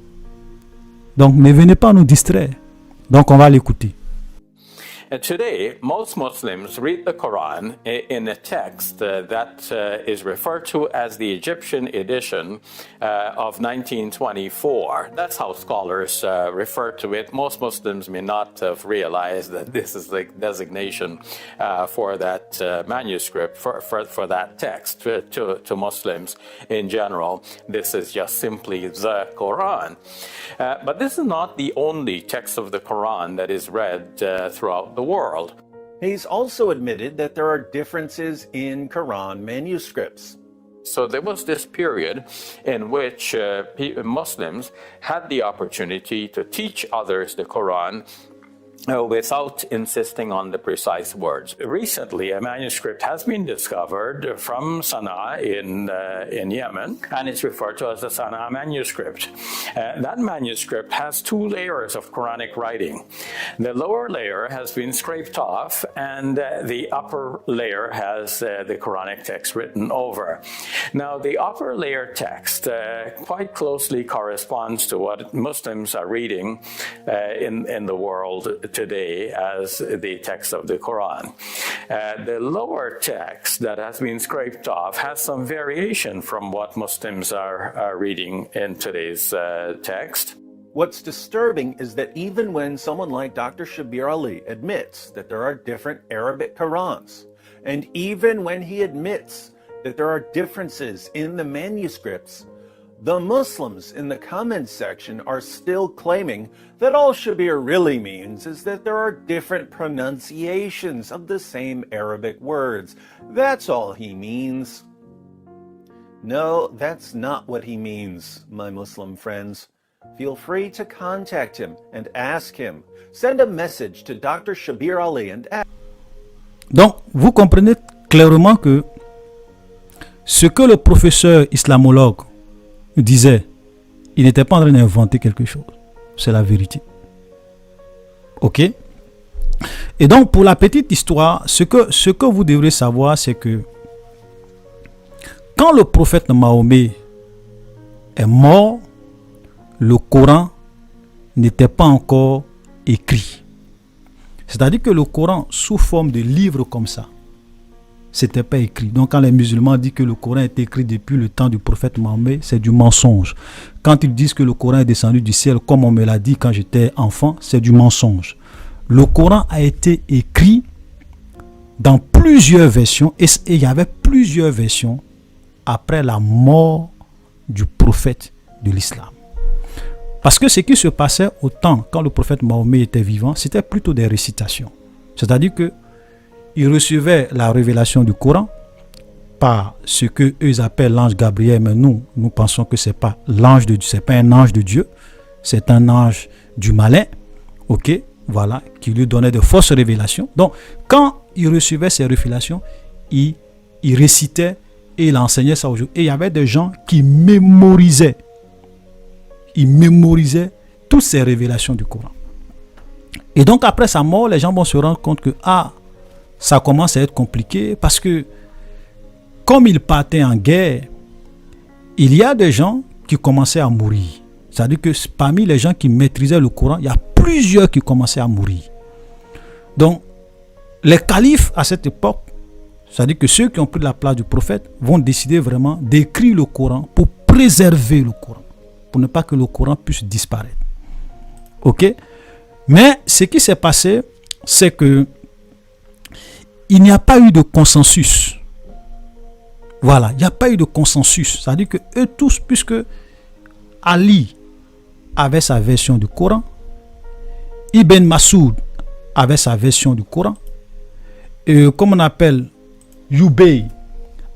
Donc ne venez pas nous distraire. Donc on va l'écouter. And today, most Muslims read the Quran in a text that is referred to as the Egyptian edition of 1924. That's how scholars refer to it. Most Muslims may not have realized that this is the designation for that manuscript, for that text to Muslims in general. This is just simply the Quran. But this is not the only text of the Quran that is read throughout the world. He's also admitted that there are differences in Quran manuscripts. So there was this period in which Muslims had the opportunity to teach others the Quran without insisting on the precise words. Recently, a manuscript has been discovered from Sana'a in Yemen, and it's referred to as the Sana'a manuscript. That manuscript has two layers of Quranic writing. The lower layer has been scraped off, and the upper layer has the Quranic text written over. Now, the upper layer text quite closely corresponds to what Muslims are reading in the world today as the text of the Quran. The lower text that has been scraped off has some variation from what Muslims are reading in today's text. What's disturbing is that even when someone like Dr. Shabir Ali admits that there are different Arabic Qurans, and even when he admits that there are differences in the manuscripts, the Muslims in the comments section are still claiming that all Shabir really means is that there are different pronunciations of the same Arabic words. That's all he means. No, that's not what he means, my Muslim friends. Feel free to contact him and ask him. Send a message to Dr. Shabir Ali and ask. Donc, vous comprenez clairement que ce que le professeur islamologue disait, il n'était pas en train d'inventer quelque chose. C'est la vérité. Ok? Et donc, pour la petite histoire, ce que vous devrez savoir, c'est que quand le prophète Mahomet est mort, le Coran n'était pas encore écrit. C'est-à-dire que le Coran, sous forme de livre comme ça, c'était pas écrit. Donc quand les musulmans disent que le Coran est écrit depuis le temps du prophète Mahomet, c'est du mensonge. Quand ils disent que le Coran est descendu du ciel, comme on me l'a dit quand j'étais enfant, c'est du mensonge. Le Coran a été écrit dans plusieurs versions, et il y avait plusieurs versions après la mort du prophète de l'islam. Parce que ce qui se passait au temps, quand le prophète Mahomet était vivant, c'était plutôt des récitations. C'est-à-dire que il recevait la révélation du Coran par ce que eux appellent l'ange Gabriel, mais nous pensons que c'est pas l'ange de Dieu, c'est pas un ange de Dieu, c'est un ange du malin, ok, voilà, qui lui donnait de fausses révélations. Donc, quand il recevait ces révélations, il récitait et il enseignait ça aux gens. Et il y avait des gens qui mémorisaient. Ils mémorisaient toutes ces révélations du Coran. Et donc, après sa mort, les gens vont se rendre compte que, ça commence à être compliqué parce que, comme il partait en guerre, il y a des gens qui commençaient à mourir. C'est-à-dire que parmi les gens qui maîtrisaient le Coran, il y a plusieurs qui commençaient à mourir. Donc, les califes à cette époque, c'est-à-dire que ceux qui ont pris la place du prophète, vont décider vraiment d'écrire le Coran pour préserver le Coran, pour ne pas que le Coran puisse disparaître. Ok? Mais ce qui s'est passé, c'est que il n'y a pas eu de consensus. Voilà, il n'y a pas eu de consensus. C'est-à-dire que eux tous, puisque Ali avait sa version du Coran, Ibn Masoud avait sa version du Coran, et comme on appelle Ubay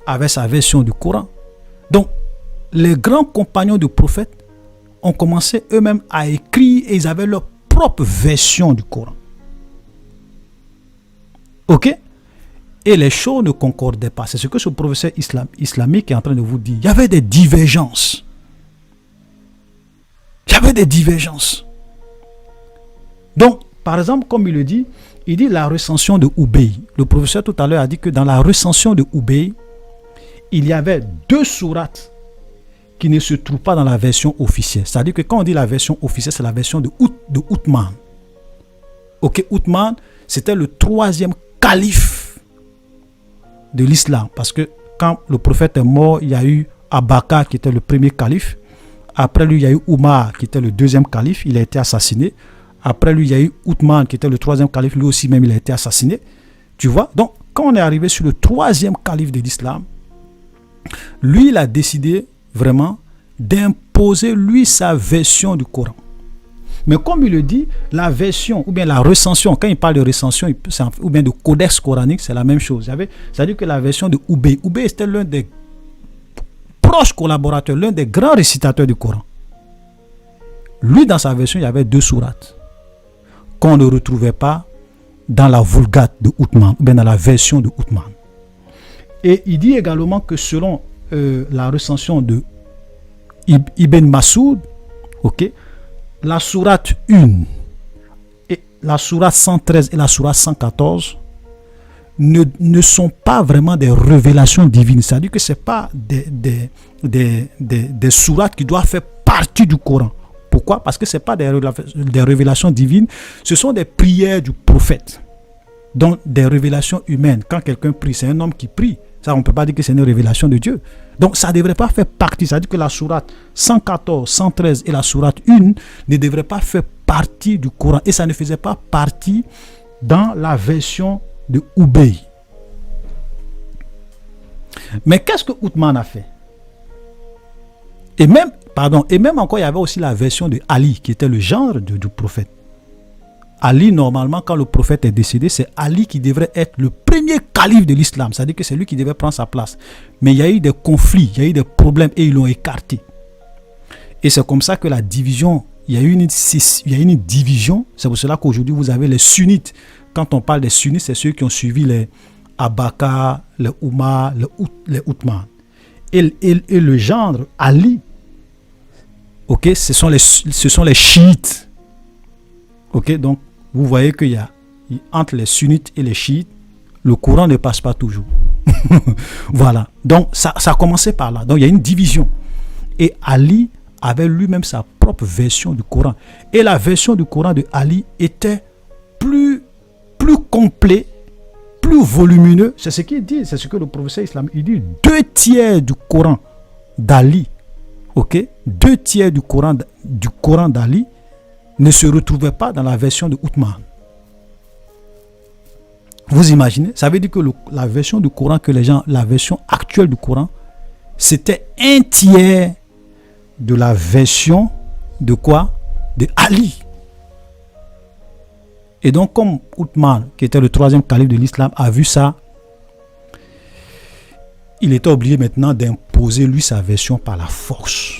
avait sa version du Coran. Donc, les grands compagnons du prophète ont commencé eux-mêmes à écrire et ils avaient leur propre version du Coran. Ok? Et les choses ne concordaient pas. C'est ce que ce professeur islamique est en train de vous dire. Il y avait des divergences. Il y avait des divergences. Donc, par exemple, comme il le dit, il dit la recension de Ubay. Le professeur tout à l'heure a dit que dans la recension de Ubay, il y avait 2 sourates qui ne se trouvent pas dans la version officielle. C'est-à-dire que quand on dit la version officielle, c'est la version de Uthman. Ok, Uthman, c'était le 3e calife de l'islam. Parce que quand le prophète est mort, il y a eu Abaka qui était le premier calife. Après lui, il y a eu Omar qui était le 2e calife. Il a été assassiné. Après lui, il y a eu Uthman qui était le 3e calife. Lui aussi même, il a été assassiné. Tu vois? Donc, quand on est arrivé sur le 3e calife de l'islam, lui, il a décidé vraiment d'imposer lui sa version du Coran. Mais comme il le dit, la version ou bien la recension, quand il parle de recension ou bien de codex coranique, c'est la même chose. C'est-à-dire que la version de Ubay était l'un des proches collaborateurs, l'un des grands récitateurs du Coran. Lui, dans sa version, il y avait 2 sourates qu'on ne retrouvait pas dans la Vulgate de Uthman, ou bien dans la version de Uthman. Et il dit également que selon la recension de Ibn Masoud, ok, la sourate 1 et la sourate 113 et la sourate 114 ne sont pas vraiment des révélations divines. C'est-à-dire que ce n'est pas des sourates qui doivent faire partie du Coran. Pourquoi? Parce que ce n'est pas des révélations divines, ce sont des prières du prophète. Donc des révélations humaines. Quand quelqu'un prie, c'est un homme qui prie. Ça, on ne peut pas dire que c'est une révélation de Dieu. Donc ça ne devrait pas faire partie. Ça veut dire que la sourate 114, 113 et la sourate 1 ne devraient pas faire partie du Coran. Et ça ne faisait pas partie dans la version de Ubay. Mais qu'est-ce que Othman a fait? Et même encore, il y avait aussi la version de Ali, qui était le gendre du prophète. Ali, normalement, quand le prophète est décédé, c'est Ali qui devrait être le premier calife de l'islam. C'est-à-dire que c'est lui qui devait prendre sa place. Mais il y a eu des conflits, il y a eu des problèmes et ils l'ont écarté. Et c'est comme ça que la division, il y a eu une division. C'est pour cela qu'aujourd'hui, vous avez les sunnites. Quand on parle des sunnites, c'est ceux qui ont suivi les Abaka, les Oumar, les Othman. Et le gendre Ali, ok, ce sont les chiites. Ok, donc vous voyez qu'il y a entre les sunnites et les chiites, le courant ne passe pas toujours. Voilà. Donc ça a commencé par là. Donc il y a une division. Et Ali avait lui-même sa propre version du Coran. Et la version du Coran de Ali était plus complet, plus volumineux. C'est ce qu'il dit, c'est ce que le professeur islamique il dit. 2/3 du Coran d'Ali, ok, 2/3 du Coran d'Ali ne se retrouvait pas dans la version de Othman. Vous imaginez? Ça veut dire que la version du Coran la version actuelle du Coran, c'était 1/3 de la version de quoi? De Ali. Et donc, comme Othman, qui était le 3e calife de l'islam, a vu ça, il était obligé maintenant d'imposer lui sa version par la force.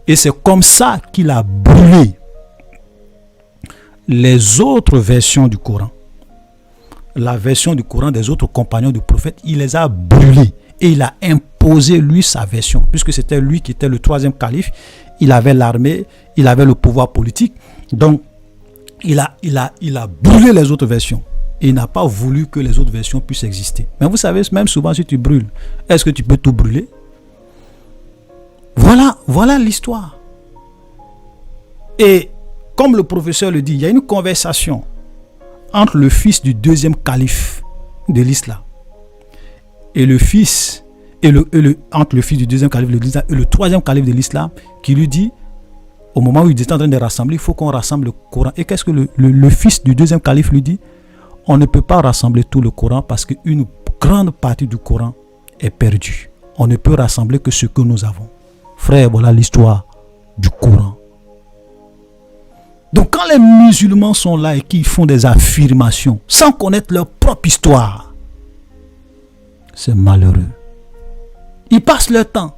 Et c'est comme ça qu'il a brûlé les autres versions du Coran. La version du Coran des autres compagnons du prophète, il les a brûlés. Et il a imposé lui sa version. Puisque c'était lui qui était le 3e calife. Il avait l'armée, il avait le pouvoir politique. Donc, il a brûlé les autres versions. Et il n'a pas voulu que les autres versions puissent exister. Mais vous savez, même souvent si tu brûles, est-ce que tu peux tout brûler? Voilà l'histoire. Et comme le professeur le dit, il y a une conversation entre le fils du 2e calife de l'islam et le fils entre le fils du 2e calife de l'islam et le 3e calife de l'islam qui lui dit, au moment où il est en train de rassembler, il faut qu'on rassemble le Coran. Et qu'est-ce que le fils du 2e calife lui dit? On ne peut pas rassembler tout le Coran parce qu'une grande partie du Coran est perdue. On ne peut rassembler que ce que nous avons. Frère, voilà l'histoire du Coran. Donc quand les musulmans sont là et qu'ils font des affirmations sans connaître leur propre histoire, c'est malheureux. Ils passent leur temps.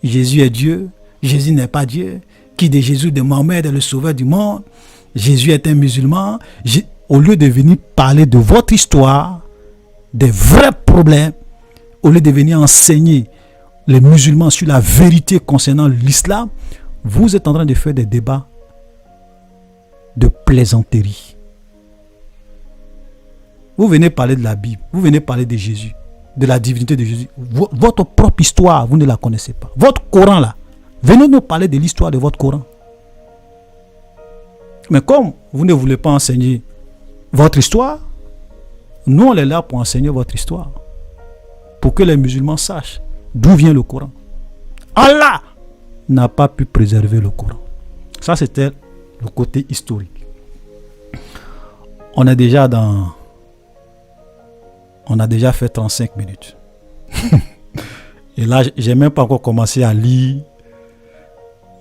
Jésus est Dieu, Jésus n'est pas Dieu. Qui de Jésus, de Mohamed est le sauveur du monde. Jésus est un musulman. Au lieu de venir parler de votre histoire, des vrais problèmes, au lieu de venir enseigner les musulmans sur la vérité concernant l'islam, vous êtes en train de faire des débats de plaisanterie. Vous venez parler de la Bible, vous venez parler de Jésus, de la divinité de Jésus. Votre propre histoire, vous ne la connaissez pas. Votre Coran là, venez nous parler de l'histoire de votre Coran. Mais comme vous ne voulez pas enseigner votre histoire, nous on est là pour enseigner votre histoire. Pour que les musulmans sachent d'où vient le Coran. Allah n'a pas pu préserver le Coran. Ça c'était le côté historique. On a déjà fait 35 minutes. Et là, j'ai même pas encore commencé à lire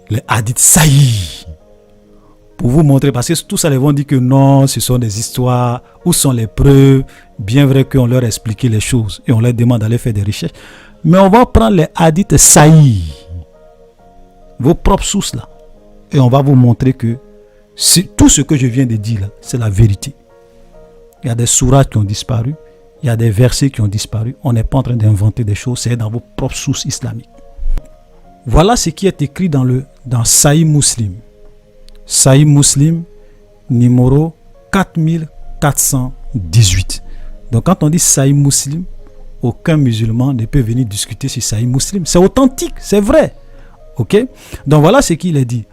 les hadiths sahih pour vous montrer, parce que tout ça, ils vont dire que non, ce sont des histoires, où sont les preuves, bien vrai qu'on leur a expliqué les choses et on leur demande d'aller faire des recherches. Mais on va prendre les hadiths sahih, vos propres sources là, et on va vous montrer que tout ce que je viens de dire là, c'est la vérité. Il y a des sourates qui ont disparu, il y a des versets qui ont disparu. On n'est pas en train d'inventer des choses, c'est dans vos propres sources islamiques. Voilà ce qui est écrit dans Sahih Muslim. Sahih Muslim, numéro 4418. Donc quand on dit Sahih Muslim, aucun musulman ne peut venir discuter sur Sahih Muslim. C'est authentique, c'est vrai. Ok? Donc voilà ce qu'il a dit.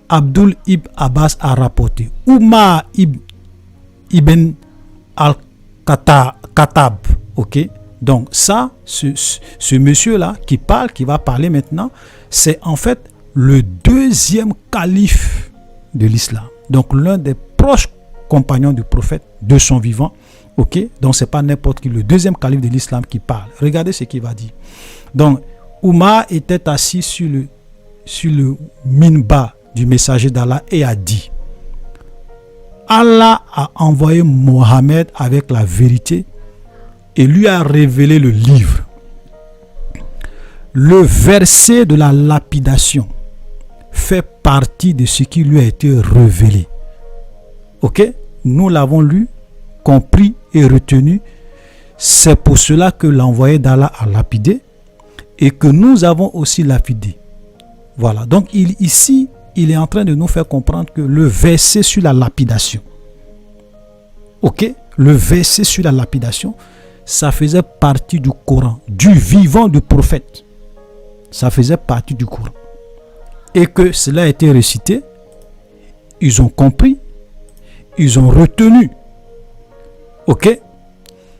Abdul ibn Abbas a rapporté. Umar ibn al-Khattab. Ok? Donc ça, ce monsieur-là qui parle, qui va parler maintenant, c'est en fait le deuxième calife de l'islam. Donc l'un des proches compagnons du prophète de son vivant. Ok? Donc c'est pas n'importe qui, le deuxième calife de l'islam qui parle. Regardez ce qu'il va dire. Donc Umar était assis sur le minbar du messager d'Allah et a dit: Allah a envoyé Mohammed avec la vérité et lui a révélé le livre. Le verset de la lapidation fait partie de ce qui lui a été révélé. Ok? Nous l'avons lu, compris et retenu. C'est pour cela que l'envoyé d'Allah a lapidé et que nous avons aussi lapidé. Voilà. Donc ici, il est en train de nous faire comprendre que le verset sur la lapidation, ok, le verset sur la lapidation, ça faisait partie du Coran, du vivant du prophète. Ça faisait partie du Coran. Et que cela a été récité, ils ont compris, ils ont retenu. Ok?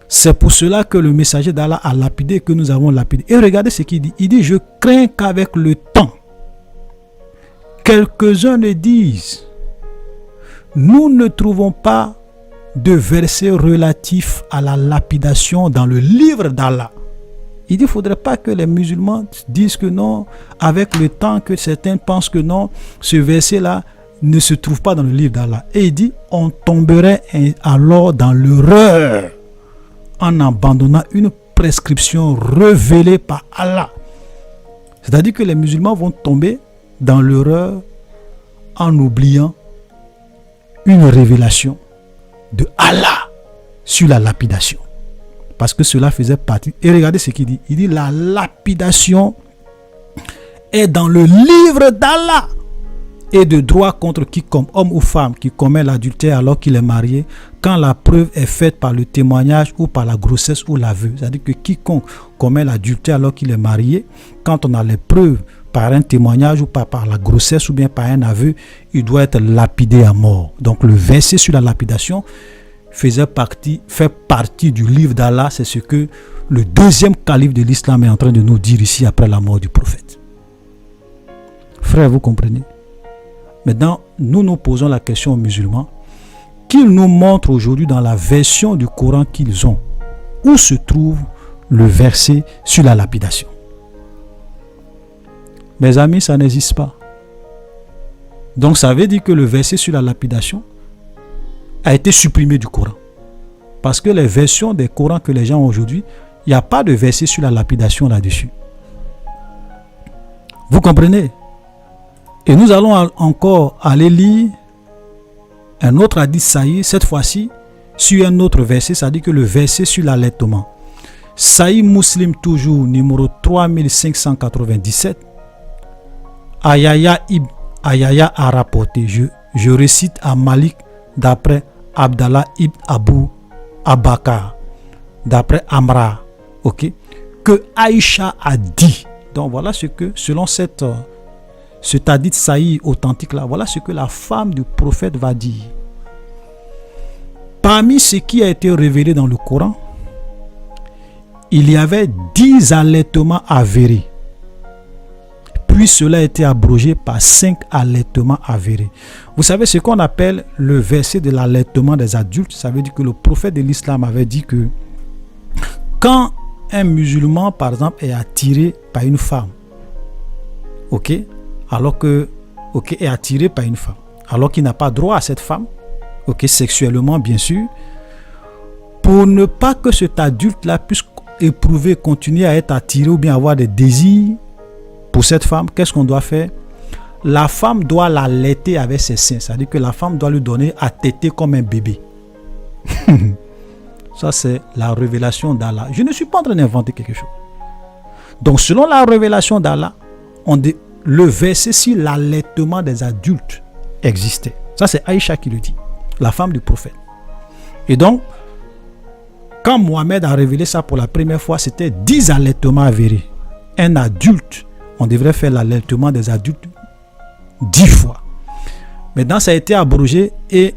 C'est pour cela que le messager d'Allah a lapidé et que nous avons lapidé. Et regardez ce qu'il dit. Il dit: je crains qu'avec le temps, quelques-uns ne disent: nous ne trouvons pas de versets relatifs à la lapidation dans le livre d'Allah. Il dit: il ne faudrait pas que les musulmans disent que non, avec le temps, que certains pensent que non, ce verset-là ne se trouve pas dans le livre d'Allah. Et il dit: on tomberait alors dans l'erreur en abandonnant une prescription révélée par Allah. C'est-à-dire que les musulmans vont tomber dans l'erreur en oubliant une révélation de Allah sur la lapidation. Parce que cela faisait partie. Et regardez ce qu'il dit. Il dit: la lapidation est dans le livre d'Allah et de droit contre quiconque, homme ou femme, qui commet l'adultère alors qu'il est marié, quand la preuve est faite par le témoignage ou par la grossesse ou l'aveu. C'est-à-dire que quiconque commet l'adultère alors qu'il est marié, quand on a les preuves par un témoignage ou par la grossesse ou bien par un aveu, il doit être lapidé à mort. Donc le verset sur la lapidation fait partie du livre d'Allah. C'est ce que le deuxième calife de l'islam est en train de nous dire ici après la mort du prophète. Frère, vous comprenez? Maintenant, nous nous posons la question aux musulmans, qu'ils nous montrent aujourd'hui dans la version du Coran qu'ils ont, où se trouve le verset sur la lapidation. Mes amis, ça n'existe pas. Donc ça veut dire que le verset sur la lapidation a été supprimé du Coran. Parce que les versions des Corans que les gens ont aujourd'hui, il n'y a pas de verset sur la lapidation là-dessus. Vous comprenez? Et nous allons encore aller lire un autre hadith sahih, cette fois-ci sur un autre verset, c'est-à-dire que le verset sur l'allaitement. Sahih Muslim toujours, numéro 3597. Ayaya ibn Ayaya a rapporté, je récite à Malik d'après Abdallah ibn Abu Abakar, d'après Amra, ok, que Aïcha a dit. Donc voilà ce que, selon cet hadith sahih authentique là, voilà ce que la femme du prophète va dire. Parmi ce qui a été révélé dans le Coran, il y avait 10 allaitements avérés. Puis cela a été abrogé par 5 allaitements avérés. Vous savez ce qu'on appelle le verset de l'allaitement des adultes. Ça veut dire que le prophète de l'islam avait dit que quand un musulman, par exemple, est attiré par une femme, ok, est attiré par une femme, alors qu'il n'a pas droit à cette femme, ok, sexuellement bien sûr, pour ne pas que cet adulte-là puisse éprouver, continuer à être attiré ou bien avoir des désirs pour cette femme, qu'est-ce qu'on doit faire? La femme doit l'allaiter avec ses seins, c'est-à-dire que la femme doit lui donner à téter comme un bébé. Ça, c'est la révélation d'Allah. Je ne suis pas en train d'inventer quelque chose. Donc, selon la révélation d'Allah, le verset sur l'allaitement des adultes existait. Ça, c'est Aïcha qui le dit, la femme du prophète. Et donc, quand Mohammed a révélé ça pour la première fois, c'était 10 allaitements avérés. Un adulte on devrait faire l'allaitement des adultes 10 fois. Maintenant, ça a été abrogé et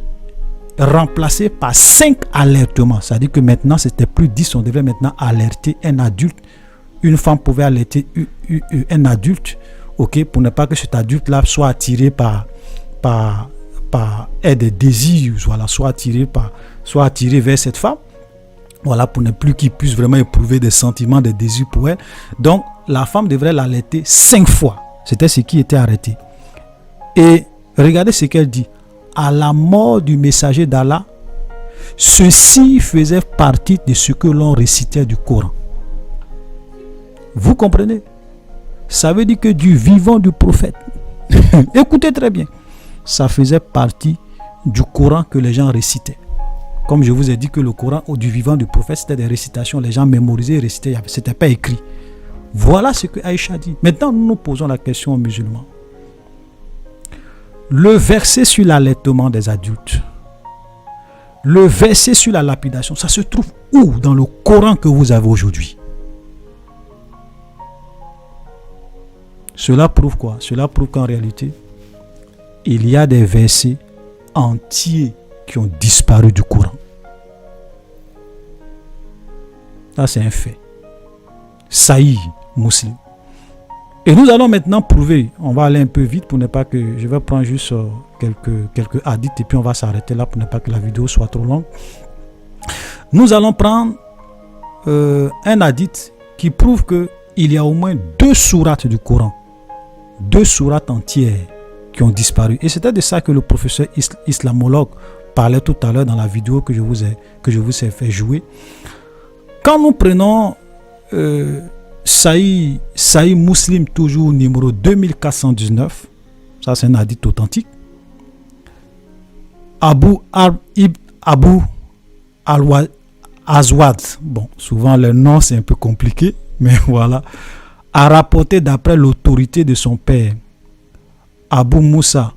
remplacé par 5 alertements. C'est-à-dire que maintenant, c'était plus 10, on devrait maintenant alerter un adulte. Une femme pouvait alerter un adulte, ok, pour ne pas que cet adulte-là soit attiré par ait des désirs, voilà, soit attiré vers cette femme, voilà, pour ne plus qu'il puisse vraiment éprouver des sentiments, des désirs pour elle. Donc, la femme devrait l'allaiter 5 fois. C'était ce qui était arrêté. Et regardez ce qu'elle dit. À la mort du messager d'Allah, ceci faisait partie de ce que l'on récitait du Coran. Vous comprenez? Ça veut dire que du vivant du prophète, écoutez très bien, ça faisait partie du Coran que les gens récitaient. Comme je vous ai dit que le Coran du vivant du prophète, c'était des récitations, les gens mémorisaient et récitaient, c'était pas écrit. Voilà ce que Aïcha dit. Maintenant, nous nous posons la question aux musulmans. Le verset sur l'allaitement des adultes, le verset sur la lapidation, ça se trouve où dans le Coran que vous avez aujourd'hui? Cela prouve quoi? Cela prouve qu'en réalité, il y a des versets entiers qui ont disparu du Coran. Ça, c'est un fait. Sahih Muslim. Et nous allons maintenant prouver, on va aller un peu vite pour ne pas que, je vais prendre juste quelques hadiths et puis on va s'arrêter là pour ne pas que la vidéo soit trop longue. Nous allons prendre un hadith qui prouve qu'il y a au moins 2 sourates du Coran, 2 sourates entières qui ont disparu. Et c'était de ça que le professeur islamologue parlait tout à l'heure dans la vidéo que je vous ai fait jouer. Quand nous prenons Sahih Muslim, toujours numéro 2419, ça c'est un hadith authentique. Abu Al-Azwad, bon, souvent le nom c'est un peu compliqué, mais voilà, a rapporté d'après l'autorité de son père, Abu Musa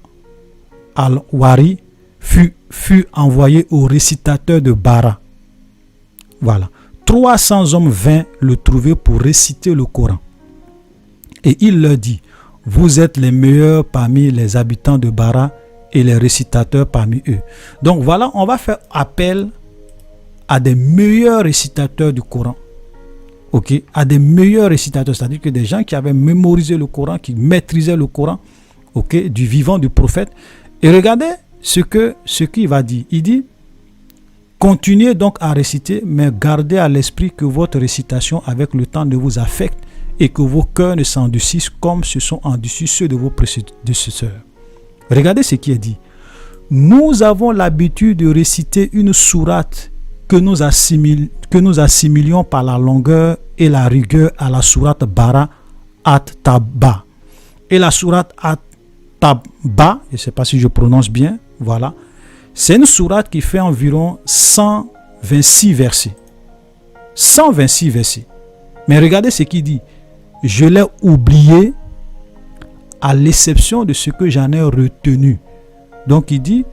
Al-Wari fut envoyé au récitateur de Bara. Voilà. 300 hommes vinrent le trouver pour réciter le Coran. Et il leur dit, vous êtes les meilleurs parmi les habitants de Bara et les récitateurs parmi eux. Donc voilà, on va faire appel à des meilleurs récitateurs du Coran. Ok, à des meilleurs récitateurs, c'est-à-dire que des gens qui avaient mémorisé le Coran, qui maîtrisaient le Coran, ok, du vivant du prophète. Et regardez ce qu'il va dire. Il dit, continuez donc à réciter, mais gardez à l'esprit que votre récitation avec le temps ne vous affecte et que vos cœurs ne s'endurcissent comme se sont endurcis ceux de vos prédécesseurs. Regardez ce qui est dit. Nous avons l'habitude de réciter une sourate que nous assimilions par la longueur et la rigueur à la sourate Bara At-Tabba. Et la sourate At-Tabba, je ne sais pas si je prononce bien, voilà. C'est une sourate qui fait environ 126 versets. 126 versets. Mais regardez ce qu'il dit. Je l'ai oublié à l'exception de ce que j'en ai retenu. Donc il dit,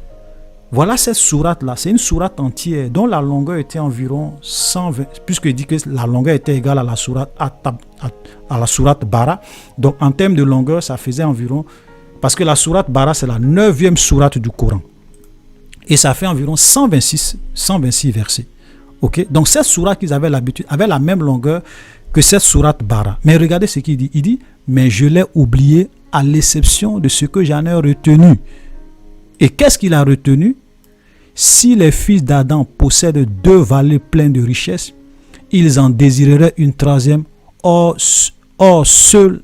voilà cette sourate-là. C'est une sourate entière dont la longueur était environ 120. Puisqu'il dit que la longueur était égale à la sourate, à la sourate Bara. Donc en termes de longueur, ça faisait environ... Parce que la sourate Bara, c'est la 9e sourate du Coran. Et ça fait environ 126 versets. Ok? Donc cette sourate qu'ils avaient l'habitude avait la même longueur que cette sourate Bara. Mais regardez ce qu'il dit. Il dit, mais je l'ai oublié à l'exception de ce que j'en ai retenu. Et qu'est-ce qu'il a retenu? Si les fils d'Adam possèdent 2 vallées pleines de richesses, ils en désireraient une 3e. Or seule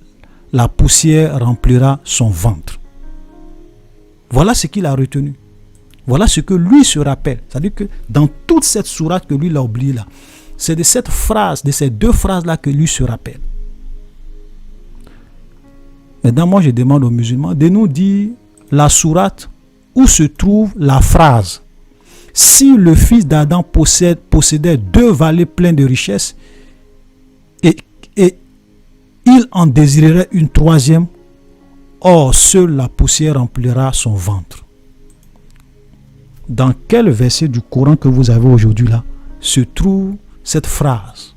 la poussière remplira son ventre. Voilà ce qu'il a retenu. Voilà ce que lui se rappelle. C'est-à-dire que dans toute cette sourate que lui l'a oublié là, c'est de cette phrase, de ces 2 phrases-là que lui se rappelle. Maintenant, moi je demande aux musulmans de nous dire la sourate où se trouve la phrase. Si le fils d'Adam possédait 2 vallées pleines de richesses et il en désirerait une 3e, or seule la poussière remplira son ventre. Dans quel verset du Coran que vous avez aujourd'hui là se trouve cette phrase?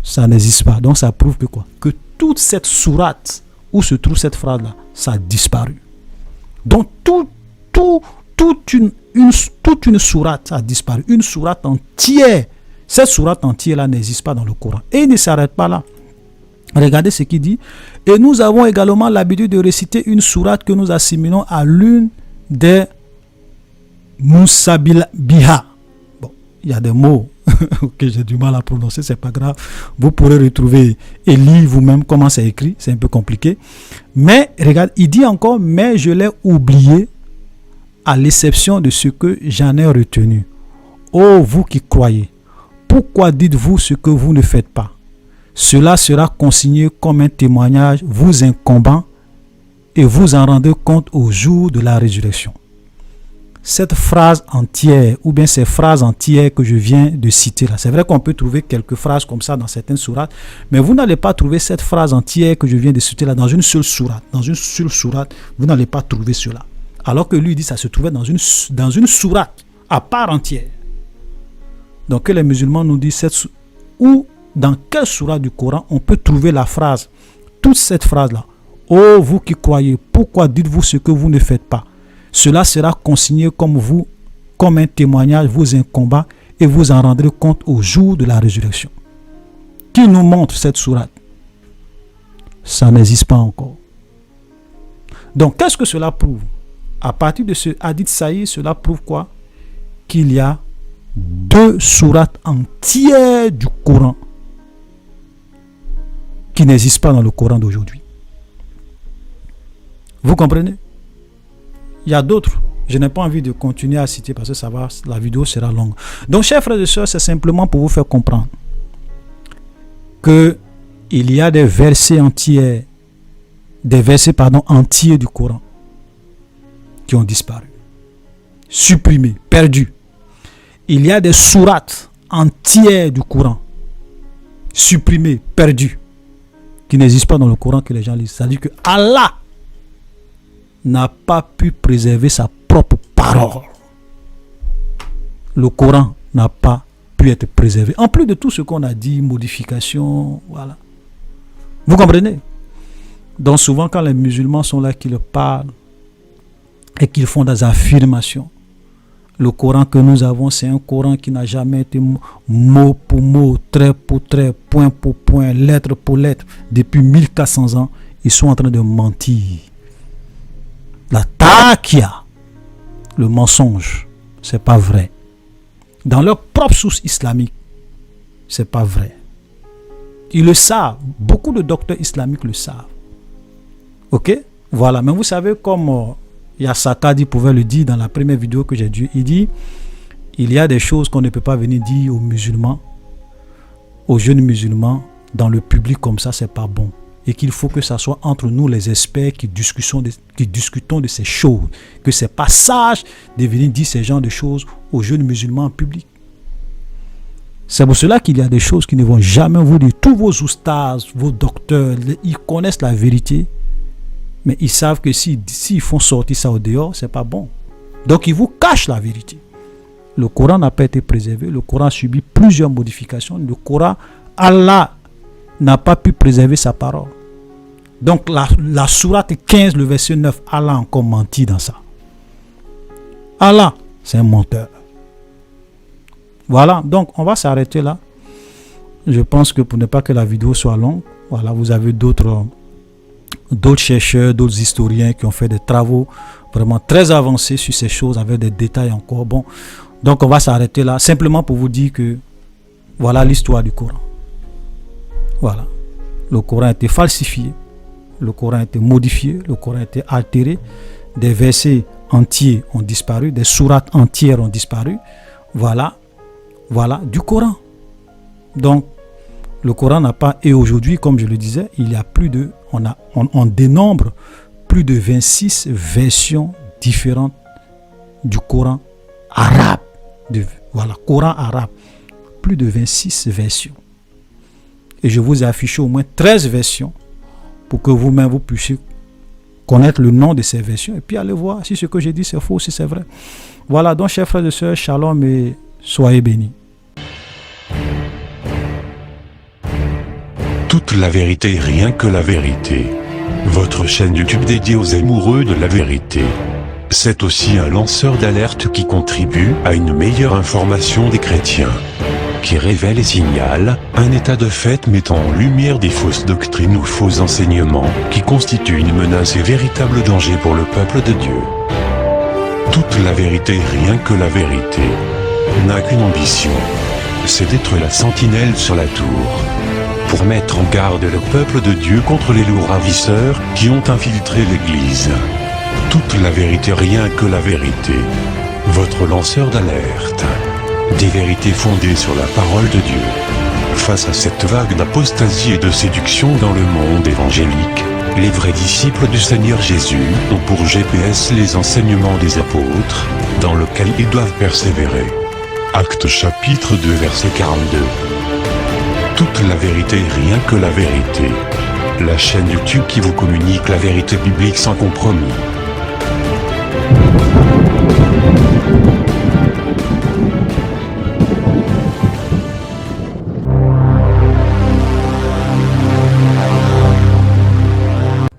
Ça n'existe pas. Donc ça prouve que quoi? Que toute cette sourate où se trouve cette phrase-là, ça a disparu. Donc toute une sourate a disparu. Une sourate entière. Cette sourate entière-là n'existe pas dans le Coran. Et il ne s'arrête pas là. Regardez ce qu'il dit. Et nous avons également l'habitude de réciter une sourate que nous assimilons à l'une des Musabiha. Bon, il y a des mots que j'ai du mal à prononcer, c'est pas grave. Vous pourrez retrouver et lire vous-même comment c'est écrit, c'est un peu compliqué. Mais regarde, il dit encore, mais je l'ai oublié à l'exception de ce que j'en ai retenu. Ô vous qui croyez, pourquoi dites-vous ce que vous ne faites pas? Cela sera consigné comme un témoignage vous incombant et vous en rendez compte au jour de la résurrection. Cette phrase entière, ou bien ces phrases entières que je viens de citer là, c'est vrai qu'on peut trouver quelques phrases comme ça dans certaines sourates, mais vous n'allez pas trouver cette phrase entière que je viens de citer là dans une seule sourate. Dans une seule sourate, vous n'allez pas trouver cela. Alors que lui dit ça se trouvait dans une sourate à part entière. Donc que les musulmans nous disent ou dans quelle sourate du Coran on peut trouver la phrase, toute cette phrase là. Ô vous qui croyez, pourquoi dites-vous ce que vous ne faites pas? Cela sera consigné comme un témoignage vous incombant et vous en rendrez compte au jour de la résurrection. Qui nous montre cette sourate? Ça n'existe pas encore. Donc qu'est-ce que cela prouve? À partir de ce hadith sahih, cela prouve quoi? Qu'il y a 2 sourates entières du Coran qui n'existent pas dans le Coran d'aujourd'hui. Vous comprenez? Il y a d'autres. Je n'ai pas envie de continuer à citer parce que la vidéo sera longue. Donc, chers frères et sœurs, c'est simplement pour vous faire comprendre que il y a des versets entiers du Coran qui ont disparu, supprimés, perdus. Il y a des sourates entières du Coran supprimées, perdues, qui n'existent pas dans le Coran que les gens lisent. C'est-à-dire que Allah n'a pas pu préserver sa propre parole. Le Coran n'a pas pu être préservé. En plus de tout ce qu'on a dit, modification, voilà. Vous comprenez? Donc souvent quand les musulmans sont là, qu'ils parlent et qu'ils font des affirmations, le Coran que nous avons, c'est un Coran qui n'a jamais été mot pour mot, trait pour trait, point pour point, lettre pour lettre. Depuis 1400 ans, ils sont en train de mentir. La taqia, le mensonge, c'est pas vrai. Dans leur propre source islamique, c'est pas vrai. Ils le savent. Beaucoup de docteurs islamiques le savent. Ok? Voilà. Mais vous savez, comme Yassakadi pouvait le dire dans la première vidéo que j'ai dû, il dit, il y a des choses qu'on ne peut pas venir dire aux musulmans, aux jeunes musulmans, dans le public comme ça, c'est pas bon. Et qu'il faut que ça soit entre nous les experts qui discutons de ces choses. Que c'est pas sage de venir dire ces genres de choses aux jeunes musulmans en public. C'est pour cela qu'il y a des choses qui ne vont jamais vous dire. Tous vos oustas, vos docteurs, ils connaissent la vérité. Mais ils savent que s'ils font sortir ça au dehors, c'est pas bon. Donc ils vous cachent la vérité. Le Coran n'a pas été préservé. Le Coran a subi plusieurs modifications. Le Coran, Allah n'a pas pu préserver sa parole. Donc la sourate 15, le verset 9, Allah a encore menti dans ça. Allah, c'est un menteur. Voilà, donc on va s'arrêter là. Je pense que pour ne pas que la vidéo soit longue, voilà, vous avez d'autres chercheurs, d'autres historiens qui ont fait des travaux vraiment très avancés sur ces choses avec des détails encore. Bon, donc on va s'arrêter là, simplement pour vous dire que voilà l'histoire du Coran. Voilà. Le Coran a été falsifié, le Coran a été modifié, le Coran a été altéré, des versets entiers ont disparu, des sourates entières ont disparu. Voilà du Coran. Donc, le Coran n'a pas, et aujourd'hui, comme je le disais, il y a on dénombre plus de 26 versions différentes du Coran arabe. Coran arabe. Plus de 26 versions. Et je vous ai affiché au moins 13 versions pour que vous-même vous puissiez connaître le nom de ces versions et puis aller voir si ce que j'ai dit c'est faux ou si c'est vrai. Voilà, donc chers frères et sœurs, shalom et soyez bénis. Toutes la vérité, rien que la vérité. Votre chaîne YouTube dédiée aux amoureux de la vérité. C'est aussi un lanceur d'alerte qui contribue à une meilleure information des chrétiens, qui révèle et signale un état de fait mettant en lumière des fausses doctrines ou faux enseignements qui constituent une menace et véritable danger pour le peuple de Dieu. Toute la vérité, rien que la vérité, n'a qu'une ambition, c'est d'être la sentinelle sur la tour, pour mettre en garde le peuple de Dieu contre les loups ravisseurs qui ont infiltré l'Église. Toute la vérité, rien que la vérité, votre lanceur d'alerte. Des vérités fondées sur la parole de Dieu. Face à cette vague d'apostasie et de séduction dans le monde évangélique, les vrais disciples du Seigneur Jésus ont pour GPS les enseignements des apôtres, dans lesquels ils doivent persévérer. Actes chapitre 2 verset 42. Toute la vérité, rien que la vérité. La chaîne YouTube qui vous communique la vérité biblique sans compromis.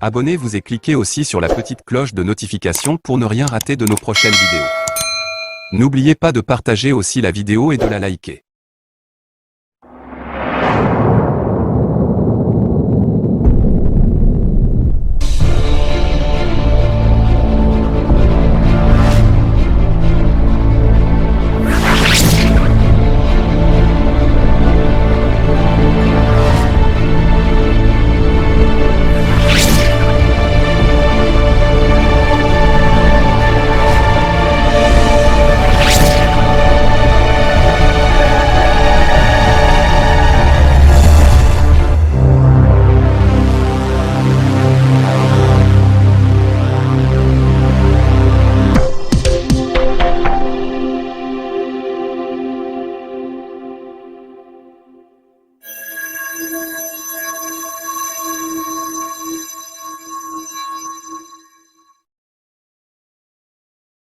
Abonnez-vous et cliquez aussi sur la petite cloche de notification pour ne rien rater de nos prochaines vidéos. N'oubliez pas de partager aussi la vidéo et de la liker.